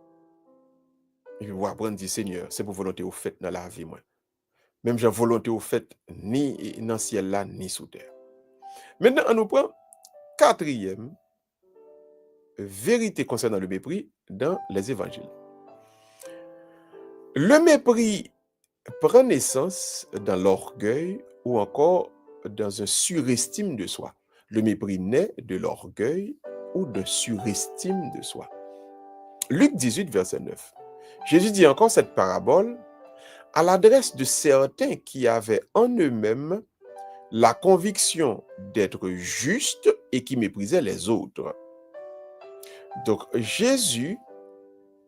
Et puis, vous apprendre à dire, Seigneur, c'est pour volonté au fait dans la vie, moi. Même j'ai volonté au fait, ni dans le ciel là, ni sous terre. Maintenant, on nous prend quatrième vérité concernant le mépris dans les évangiles. Le mépris prend naissance dans l'orgueil ou encore dans un surestime de soi. Le mépris naît de l'orgueil ou de surestime de soi. Luc 18, verset 9. Jésus dit encore cette parabole à l'adresse de certains qui avaient en eux-mêmes la conviction d'être justes et qui méprisaient les autres. Donc, Jésus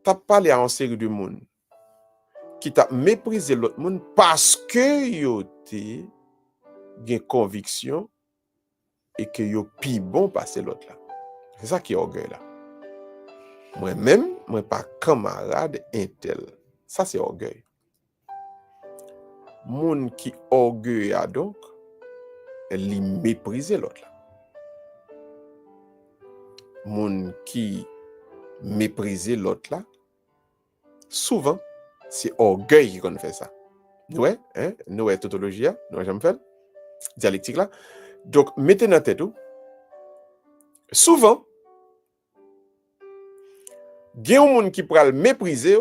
t'a parlé à une série de monde qui t'a méprisé l'autre monde parce que yo té gen conviction et que yo pi bon passer l'autre là. C'est ça qui est orgueil là. Moi-même, moi pas camarade intel. Ça c'est orgueil. Moun qui orgueil a donc, li mépriser l'autre là. Moun qui mépriser l'autre là, souvent c'est orgueil qui qu'on fait ça. Ouais, hein, nous est tautologie, nous jamais fait dialectique là. Donc mettez dans tête souvent gen un monde qui pral mépriser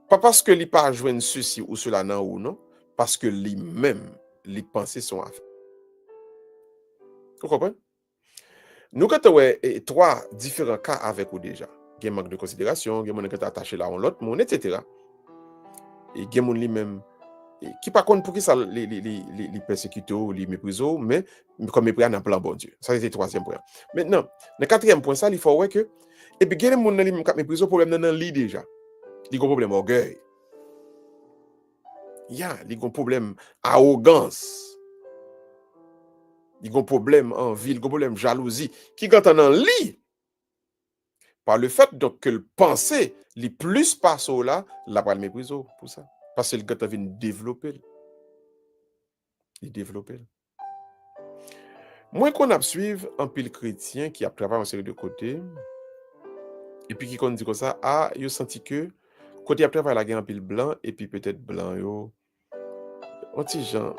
pas parce que li pas joindre ceci ou cela nan ou non, parce que lui-même les pensées sont à faire. Vous comprenez? Nous quand ouais trois différents cas avec ou déjà. Gen manque de considération, gen monde qui est attaché là à l'autre monde, etc. Et gen monde lui-même qui par contre pour qui ça les persécuter ou les mépriser, mais comme mépris dans plan bon Dieu. Ça c'est le troisième point. Maintenant, le quatrième point ça il faut ouais que et puis gen monde li mépriser problème dans lui déjà. Il a un problème orgueil. Il y a un problème arrogance, il y a un problème envie, il y a un problème jalousie, qui quand on en lit, par le fait donc que le pensée, les plus passe là, la pas le méprise pour ça. Parce que le gars vient développer, il développer. Moi qu'on a suivre un pile chrétien qui a travaillé en série de côté, et puis qui qu'on dit comme ça, ah, il senti que côté après travaillé la guerre en pile blanc, et puis peut-être blanc, yo, petit gens,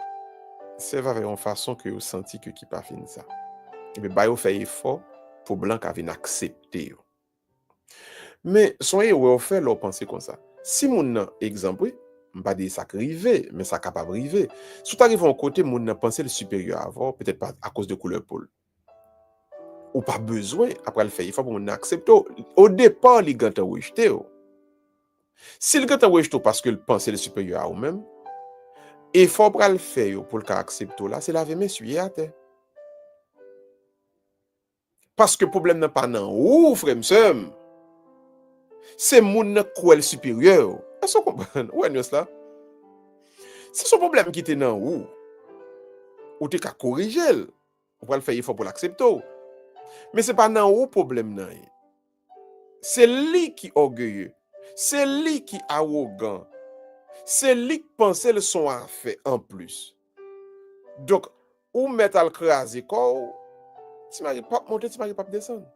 c'est avec une façon que vous senti que qui pas fini ça. Et puis, bah, yo fait effort pour blanc qui vienne accepter. Mais soyez ou fait leur penser comme ça. Si mon exemple, pas dire ça rivé, mais ça capable river. Si tu arrives à un côté, mon penser le supérieur avant, peut-être pas à cause de couleur peau. Ou pas besoin après le faire, il faut pour mon accepter. Au départ, les gars t'ont rejeté. Si le gars t'a rejeté parce que le penser le supérieur à vous-même, il faut pour le faire pour le accepter là, c'est laver mes suies à terre. Parce que le problème n'est pas dans ou frère m'sem. C'est mon quoi supérieur. Est-ce que vous comprenez? Ouais, nous là. C'est son problème qui était dans ou tu qu'à corriger. On va le faire, il faut pour l'accepter. Mais c'est pas dans le problème nan. C'est lui qui est orgueilleux. C'est lui qui est arrogant. C'est lui qui pense le son à faire en plus. Donc, ou mettre à le craser corps, tu m'arrives pas monter, tu m'arrives pas descendre.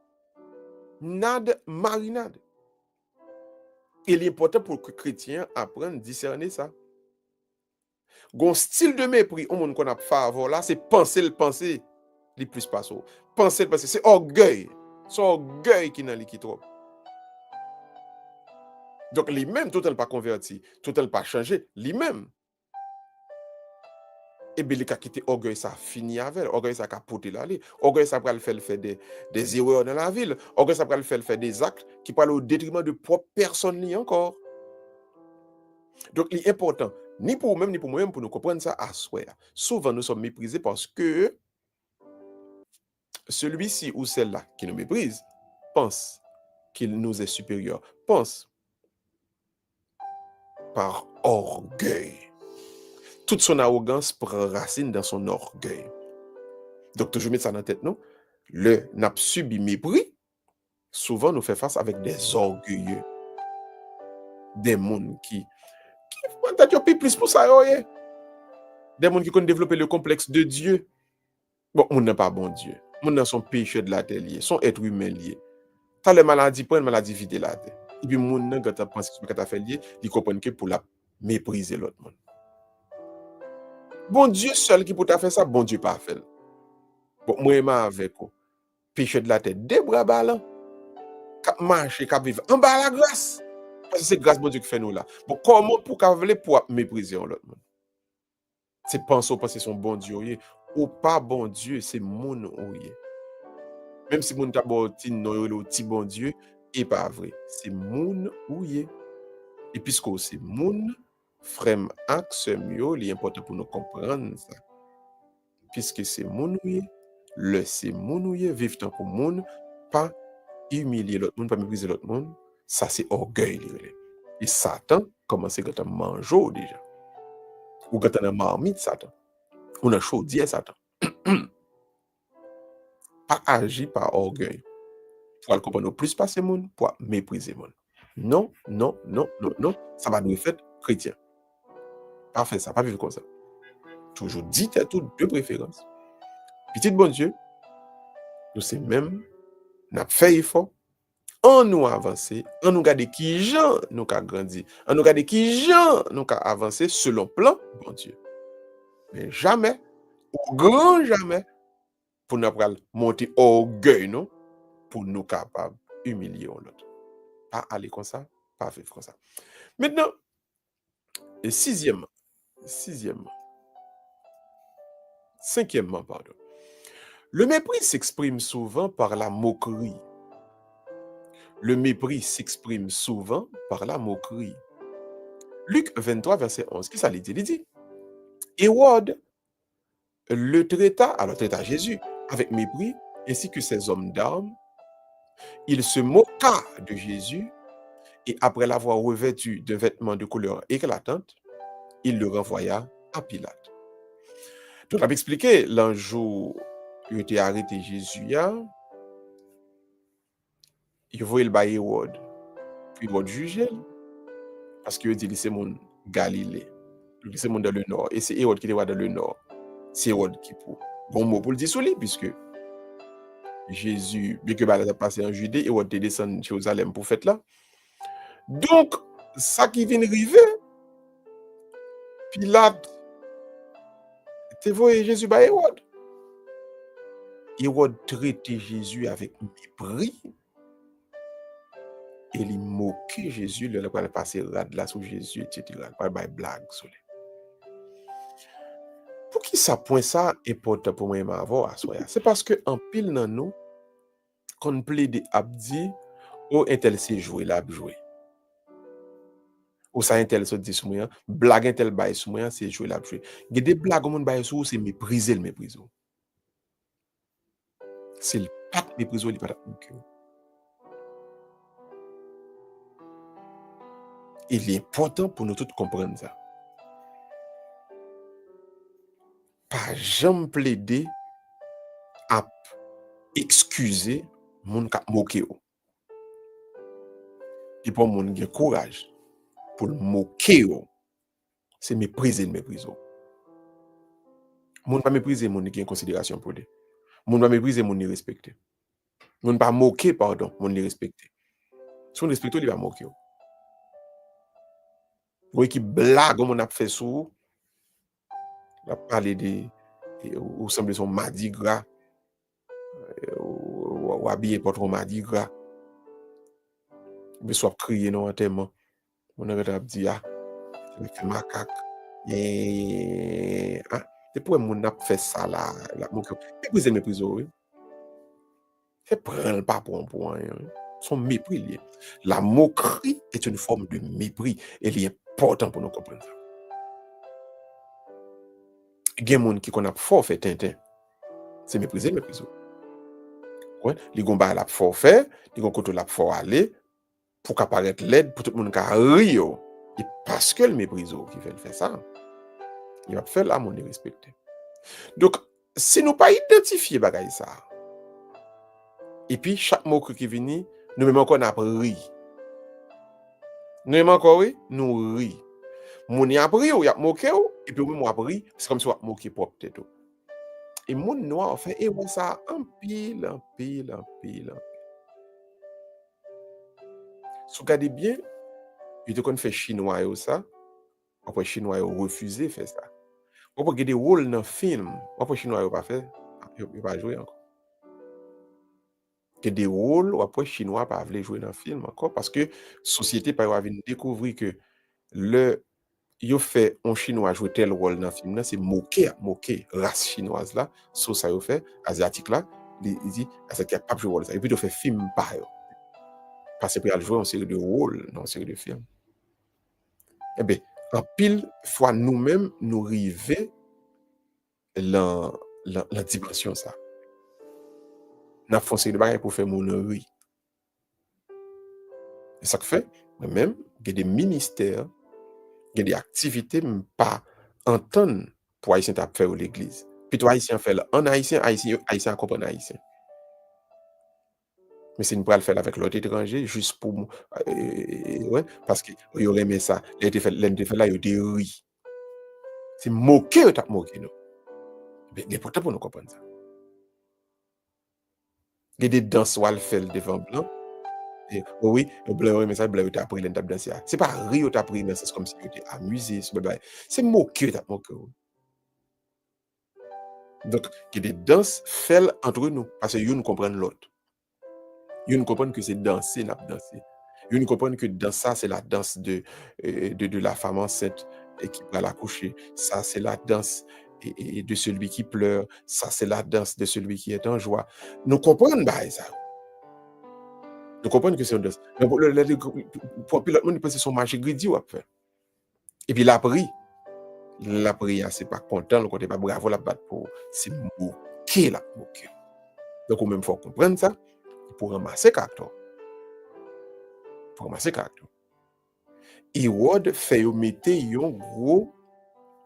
Nade marinade. Il est important pour que les chrétiens apprennent à discerner ça. Gon style de mépris, on monde qu'on a favor là, c'est penser le penser, les plus pas ça. Penser le penser, c'est orgueil. C'est orgueil qui dans li qui trop. Donc lui-même tout elle pas converti, tout elle pas changé, lui-même. Et bien, il a quitté orgueil, ça fini avec. Orgueil, ça a porté l'aller. Orgueil, ça va le faire des erreurs dans la ville. Orgueil, ça va le faire des actes qui parlent au détriment de propre personne ni encore. Donc, il est important, ni pour vous-même, ni pour moi-même, pour nous comprendre ça à soi. Souvent, nous sommes méprisés parce que celui-ci ou celle-là qui nous méprise pense qu'il nous est supérieur, pense par orgueil. Toute son arrogance prend racine dans son orgueil. Donc, toujours mettre ça dans la tête, non? Le n'a subi mépris, souvent nous fait face avec des orgueilleux, des gens qui plus pour ça, des gens qui ont développé le complexe de Dieu. Bon, on n'a pas bon Dieu. On a son péché de la terre lié, son être humain lié. T'as les maladies, pas une maladie vide la terre. Et puis, mon n'a quand tu penses que tu as fait lié, il comprend que pour la mépriser l'autre monde. Bon Dieu seul qui peut faire ça, bon Dieu pas fait. Bon, moi, avec vous, péché de la terre, des bras ballants. Cap marcher, cap vivre en bas la grâce. Parce que c'est grâce bon Dieu qui fait nous là. Bon, comment pour qu'avler pour mépriser l'autre monde? C'est penser son bon Dieu ou pas bon Dieu, c'est mon ouye. Même si mon taboti non le petit bon Dieu est pas vrai, c'est mon ouye. Et puisque c'est mon frère axe mieux, il est important pour nous comprendre ça. Puisque c'est mon ouye, le c'est mon ouye, vivre tant pour mon pas humilier l'autre monde, pas mépriser l'autre monde, ça c'est orgueil. Et Satan commence à manger déjà. Ou quand on a marmite Satan. On a chaudier Satan. Pas agir par orgueil. Pour le comprendre plus passer monde, pour mépriser monde. Non, non, non, non, non. Ça va nous faire chrétien. Pas faire ça, pas vivre comme ça. Toujours dites à tout de préférence. Petit bon Dieu, nous c'est même, n'a fait effort. On nous avancer, on nous garder qui gens nous a grandi, on nous garder qui gens nous a avancé selon plan, bon Dieu. Mais jamais, au grand jamais, pour nous monter orgueil, non, pour nous capables humilier l'autre. Pas aller comme ça, pas vivre comme ça. Maintenant, cinquièmement, pardon. Le mépris s'exprime souvent par la moquerie. Le mépris s'exprime souvent par la moquerie. Luc 23, verset 11, qui ça dit? Il dit, Hérode le traita Jésus avec mépris, ainsi que ses hommes d'armes. Il se moqua de Jésus, et après l'avoir revêtu de vêtements de couleur éclatante, il le renvoya à Pilate. Donc, on a expliqué, l'ange il était arrêté Jésus, il voyait le bail Hérode. Puis Hérode jugeait, parce qu'il dit, c'est mon Galilée. C'est mon dans le nord. Et c'est Hérode qui était dans le nord. C'est Hérode qui pour. Bon mot pour le dire sur lui, puisque Jésus, bien que ça a passé en Judée, Hérode est descendu de Jérusalem pour fête là. Donc, ça qui vient arriver, Pilate, tu vois Jésus par Hérode. Hérode traitait Jésus avec mépris. Et il moquait Jésus, il a passé là sur Jésus, etc. Il a blague sur lui. Pour qui ça point ça important pour moi et ma voix à soi? C'est parce que en pile dans nous, qu'on plaide abdi, ou un tel c'est joué, là, joué. Ou ça un tel se dit sur moi, blague un tel bail sur moi, c'est joué, là, joué. Il y a des blagues au monde bail sur c'est mépriser le mépriser. C'est le pas mépriser, il pas mépriser. Il est important pour nous tous comprendre ça. Pas jamais plaider à excuser mon qui moqué. Et pour mon qui courage pour le moquer, c'est mépriser le mépriser. Mon pas mépriser mon qui en considération pour lui. Mon pas mépriser mon respecter. Mon pas moquer pardon, mon respecter. Si on respecte, il va moquer. Vous qui blague on a fait sous, on a parlé de ou semble son mardi gras ou habillé pour ton mardi gras. Mais soit crier non tellement. On aurait dit ah, c'est macaque. Et ah, c'est pour mon a fait ça là, moquer. Mépriser mépriser oui. C'est prendre pas pour un point. Son mépris lié. La moquerie est une forme de mépris et il est important pour nous comprendre ça. Il y a des gens qui connaissent forfait Tintin. C'est mépriser. Ouais, les gens qui ont forfait, les gens qui ont fort aller pour qu'apparaître l'aide pour tout le monde qui rire. Et parce que le méprise qui fait faire ça, il va faire là mon respecter. Donc, si nous pas identifier bagay ça, et puis chaque mot qui vient, nous même encore n'a ri. Nous même encore oui, nous ri. Mon y a pris ou y a moqué et puis moi appris, c'est comme si on moqué propre tête. Et mon noir fait et moi ça en pile. Si vous regardez bien, il te qu'on fait chinois ou ça, après chinois refusé faire ça. On peut des rôles dans film, après chinois pas fait, il pas jouer encore. Que des rôles ou après chinois pas veulent jouer dans film encore parce que société pas va venir découvrir que le yo fait un chinois jouer tel rôle dans film là, c'est moquer race chinoise là, so ça yo fait asiatique là, il dit ça capable jouer rôle ça et puis il fait film pas yo. Parce que pour jouer une série de rôles dans une série de films. Eh bien, en pile fois nous-mêmes, nous arrivons dans la dimension ça. Nous avons fait une série de bagages pour faire mon rire. Et ça fait, même, il y a des ministères, il y a des activités, pas entendre pour Haïtien faire l'église. Puis toi, Haïtien fait en Haïtien comprend Haïtien. Mais c'est une pour le faire avec l'autre étranger, juste pour ouais, parce qu'il y aurait aimé ça. L'autre fait là, il y a ri. C'est moquer ou t'as moqué, non? Mais il est important pour nous comprendre ça. Il y a des danses où elle fait le devant blanc. Et oui, le blanc, mais ça, le blanc, il t'a appris l'étape danser. C'est pas rire, t'as appris danser, c'est comme si tu étais amusé. C'est moquer, t'as moqué. Donc, il y a des danses faites entre nous, parce que nous comprenons l'autre. Nous comprenons que c'est danser, n'a pas danser. Nous comprenons que dans ça, c'est la danse de la femme enceinte et qui va l'accoucher. Ça, c'est la danse de celui qui pleure. Ça, c'est la danse de celui qui est en joie. Nous comprenons ça. Nous comprenons que c'est une danse. Mais pour l'autre monde, c'est son marché gridi ou après. Et puis la prière, c'est pas content, le côté pas bravo la batte pour c'est moquer la moquer. Donc, on même faut comprendre ça pour ramasser caractère. Hérode fait mettre un gros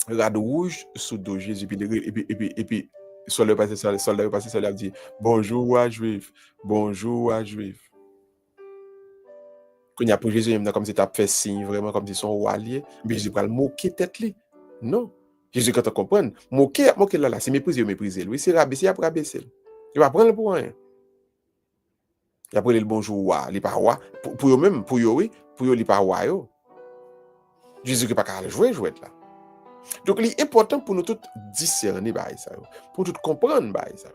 rade rouge sous dos Jésus, et puis, soldat passé, soldat dit, bonjour à juif, bonjour à juif. Quand il y a pour Jésus, il y a comme si tu as fait signe, vraiment, comme si son roi lié, mais Jésus va le moquer tête li. Non. Jésus, quand tu comprends, moquer là, c'est mépriser. Oui, c'est rabaisser, après rabaisser. Il va prendre pour rien. Il va prendre le bonjour roi, les parois, pour eux-mêmes, pour eux, oui, pour eux, les parois, yo. Jésus qui pas qu'à jouer là. Donc, il est important pour nous tous discerner ça, pour nous tous comprendre ça.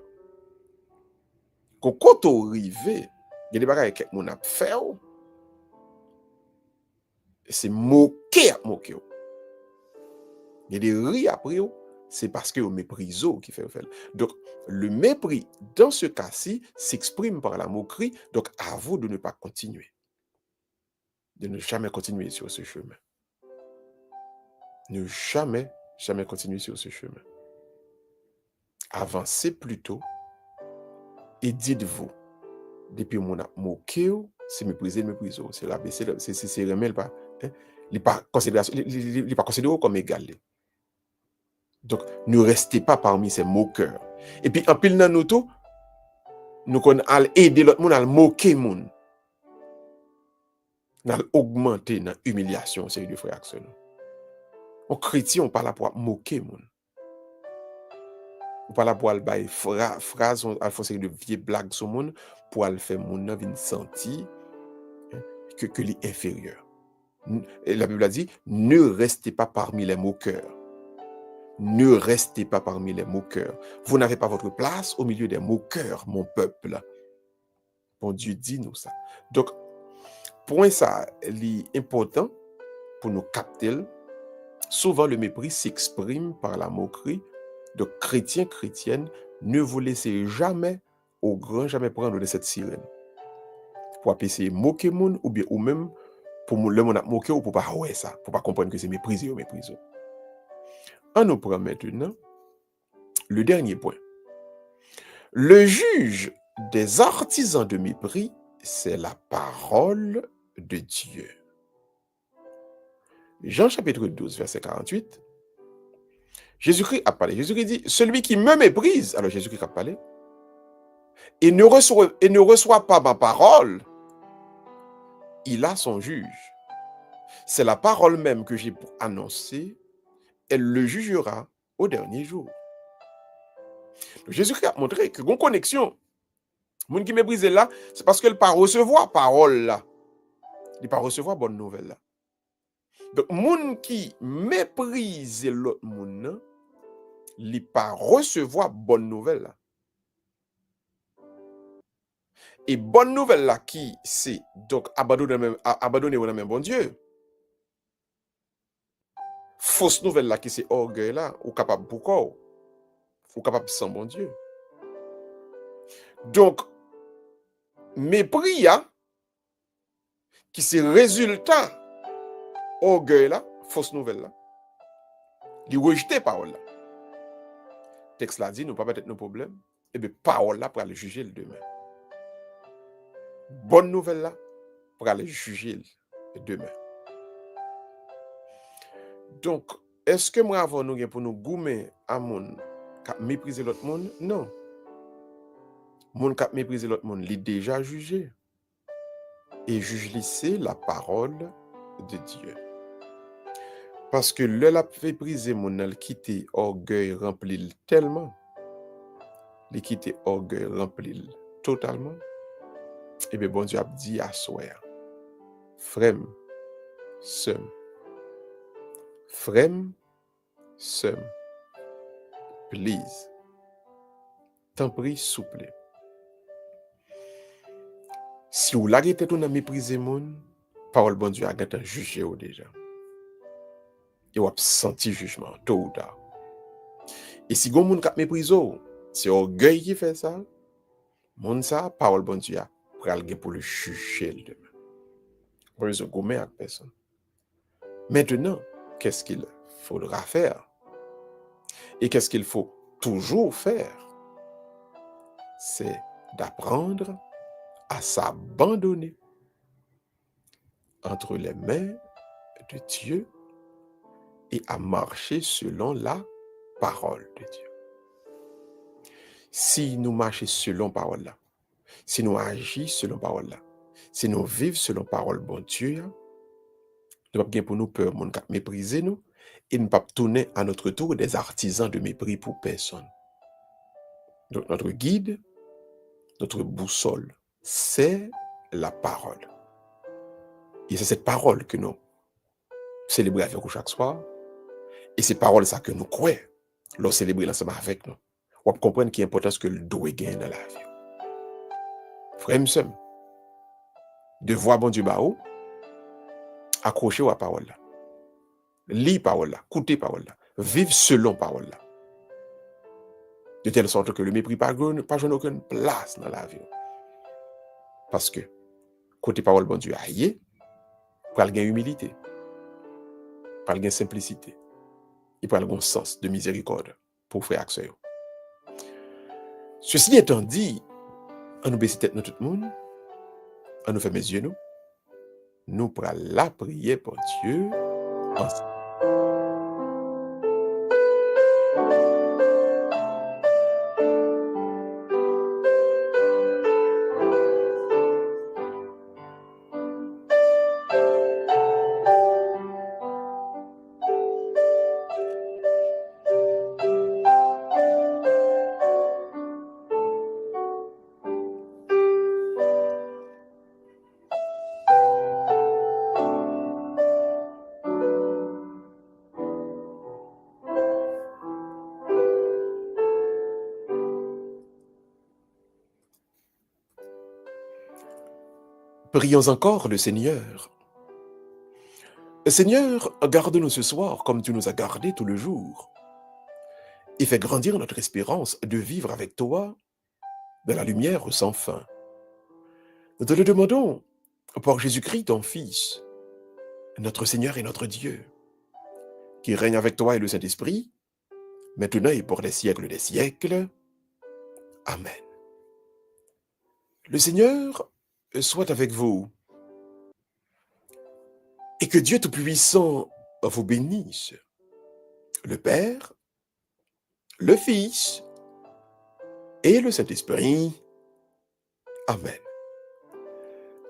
Quand on arrive, il y a des bagages que mon a fait, c'est moquer. Il y a des rires après, c'est parce que vous méprisez qui fait. Donc, le mépris, dans ce cas-ci, s'exprime par la moquerie. Donc, à vous de ne pas continuer. De ne jamais continuer sur ce chemin. Ne jamais continuer sur ce chemin. Avancez plutôt et dites-vous, depuis mon a moqué, c'est mépriser, c'est rabaisser, c'est remettre pas. Il n'est pas considéré comme égal. Donc, ne restez pas parmi ces moqueurs. Et puis, en pile dans nous tout, nous allons aider l'autre monde à moquer les gens. Nous allons augmenter notre humiliation, c'est de frères et sœurs. En chrétien, on parle pour moquer les gens. On parle pour aller phrases, on faire de vieilles blagues sur les gens, pour aller faire les gens sentir que les inférieurs. Et la Bible a dit, ne restez pas parmi les moqueurs. Ne restez pas parmi les moqueurs. Vous n'avez pas votre place au milieu des moqueurs, mon peuple. Bon Dieu dit nous ça. Donc, point ça, l'important pour nous capter, souvent le mépris s'exprime par la moquerie. Donc, chrétiennes, ne vous laissez jamais, au grand jamais prendre de cette sirène. Pour essayer de moquer les gens, ou même pour le monde moquer ou pour pas ça, pour pas comprendre que c'est méprisé ou méprisé. On nous prend maintenant le dernier point. Le juge des artisans de mépris, c'est la parole de Dieu. Jean chapitre 12, verset 48. Jésus-Christ a parlé. Jésus-Christ dit, celui qui me méprise, alors Jésus-Christ a parlé, et ne reçoit pas ma parole, il a son juge. C'est la parole même que j'ai annoncée, elle le jugera au dernier jour. Donc, Jésus-Christ a montré que une connexion, le monde qui méprise là, c'est parce qu'elle ne pas recevoir parole là. Il ne pas recevoir bonne nouvelle là. Donc, le monde qui méprise l'autre monde, il ne pas recevoir bonne nouvelle là. Et bonne nouvelle là qui c'est donc abandonner au même bon Dieu. Fausse nouvelle là qui c'est orgueil là, ou capable pourquoi ou capable sans bon Dieu. Donc mépris là qui c'est résultat orgueil là, fausse nouvelle là. Il rejeter parole là. Texte là dit nous pas peut-être nos problèmes, et bien parole là pour aller juger le demain. Bonne nouvelle là pour aller juger le demain. Donc, est-ce que moi avant nous pour nous goumer à monde qui mépriser l'autre monde? Non. Monde qui mépriser l'autre monde, il est déjà jugé. Et juge c'est la parole de Dieu. Parce que le la mépriser mon elle quitter orgueil rempli tellement. Il quitter orgueil rempli totalement. Et bien bon Dieu a dit à soi. Frème, seum. Frème, seum. Please. T'en prie, souple. Si vous l'arrêtez tout dans mépriser moun, parole bon Dieu a gâté jugé ou déjà. Et vous avez senti jugement tôt ou tard. Et si vous moun k'ap méprise ou, c'est orgueil qui fait ça, moun ça parole bon Dieu a pral gen pour le juger le demain. Vous ne gommez avec personne. Maintenant, qu'est-ce qu'il faudra faire? Et qu'est-ce qu'il faut toujours faire? C'est d'apprendre à s'abandonner entre les mains de Dieu et à marcher selon la parole de Dieu. Si nous marchons selon la parole là, si nous agissons selon la parole là, si nous vivons selon la parole bon Dieu, nous ne pouvons pas pour nous peur, nous ne mépriser nous, et nous ne pouvons pas tourner à notre tour des artisans de mépris pour personne. Donc notre guide, notre boussole, c'est la parole. Et c'est cette parole que nous célébrons avec vous chaque soir. Et c'est parole ça que nous croyons, lorsque célébrer ensemble avec nous. On comprendre qu'il y a l'importance que le doit gagner dans la vie. Frère, monsieur, de voir bon Dieu baou, accrocher à la parole là. Lire parole là, écouter parole là, vivre selon parole là. De telle sorte que le mépris pas jouer aucune place dans la vie. Parce que, côté parole bon Dieu aïe, pour gagner humilité, pour gagner simplicité, et pour gagner sens de miséricorde pour frère et sœur. Ceci étant dit, on nous baisse tête nous tout le monde, on nous fait mes yeux nous prenons la prière pour Dieu ensemble. Prions encore le Seigneur. Seigneur, garde-nous ce soir comme tu nous as gardés tout le jour et fais grandir notre espérance de vivre avec toi dans la lumière sans fin. Nous te le demandons par Jésus-Christ, ton Fils, notre Seigneur et notre Dieu, qui règne avec toi et le Saint-Esprit, maintenant et pour les siècles des siècles. Amen. Le Seigneur soit avec vous et que Dieu Tout-Puissant vous bénisse, le Père, le Fils et le Saint-Esprit. Amen.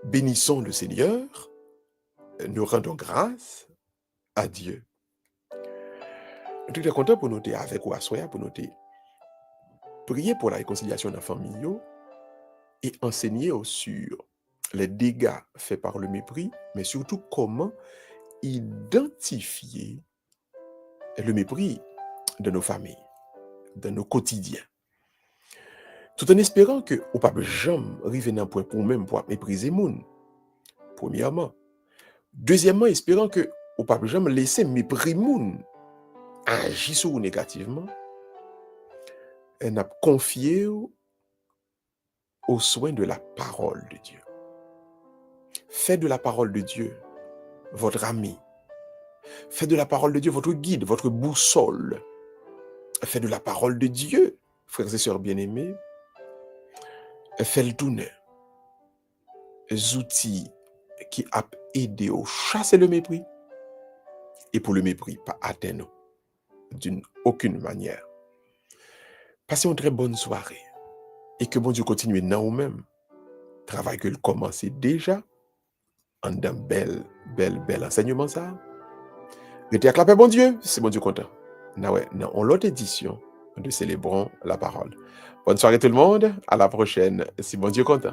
Bénissons le Seigneur, nous rendons grâce à Dieu. Nous sommes contents pour nous avec vous à soi, pour nous prier pour la réconciliation de la famille et enseigner sur les dégâts faits par le mépris, mais surtout comment identifier le mépris de nos familles, de nos quotidiens. Tout en espérant que au pape jamais arriver dans un point pour même pour mépriser moun. Premièrement. Deuxièmement, espérant que au pape jamais laisser mépris moun agir sur nous négativement. Et n'a confié aux soins de la parole de Dieu. Faites de la parole de Dieu votre ami. Faites de la parole de Dieu votre guide, votre boussole. Faites de la parole de Dieu, frères et sœurs bien-aimés, faites le tourner. Les outils qui a aidé à chasser le mépris et pour le mépris, pas atteindre d'une aucune manière. Passez une très bonne soirée et que bon Dieu continue dans vous-même. Travail que le commencez déjà en d'un bel enseignement ça. Restez à clapper bon Dieu, c'est bon Dieu content. Dans l'autre édition de Célébrons la parole. Bonne soirée tout le monde, à la prochaine, si bon Dieu content.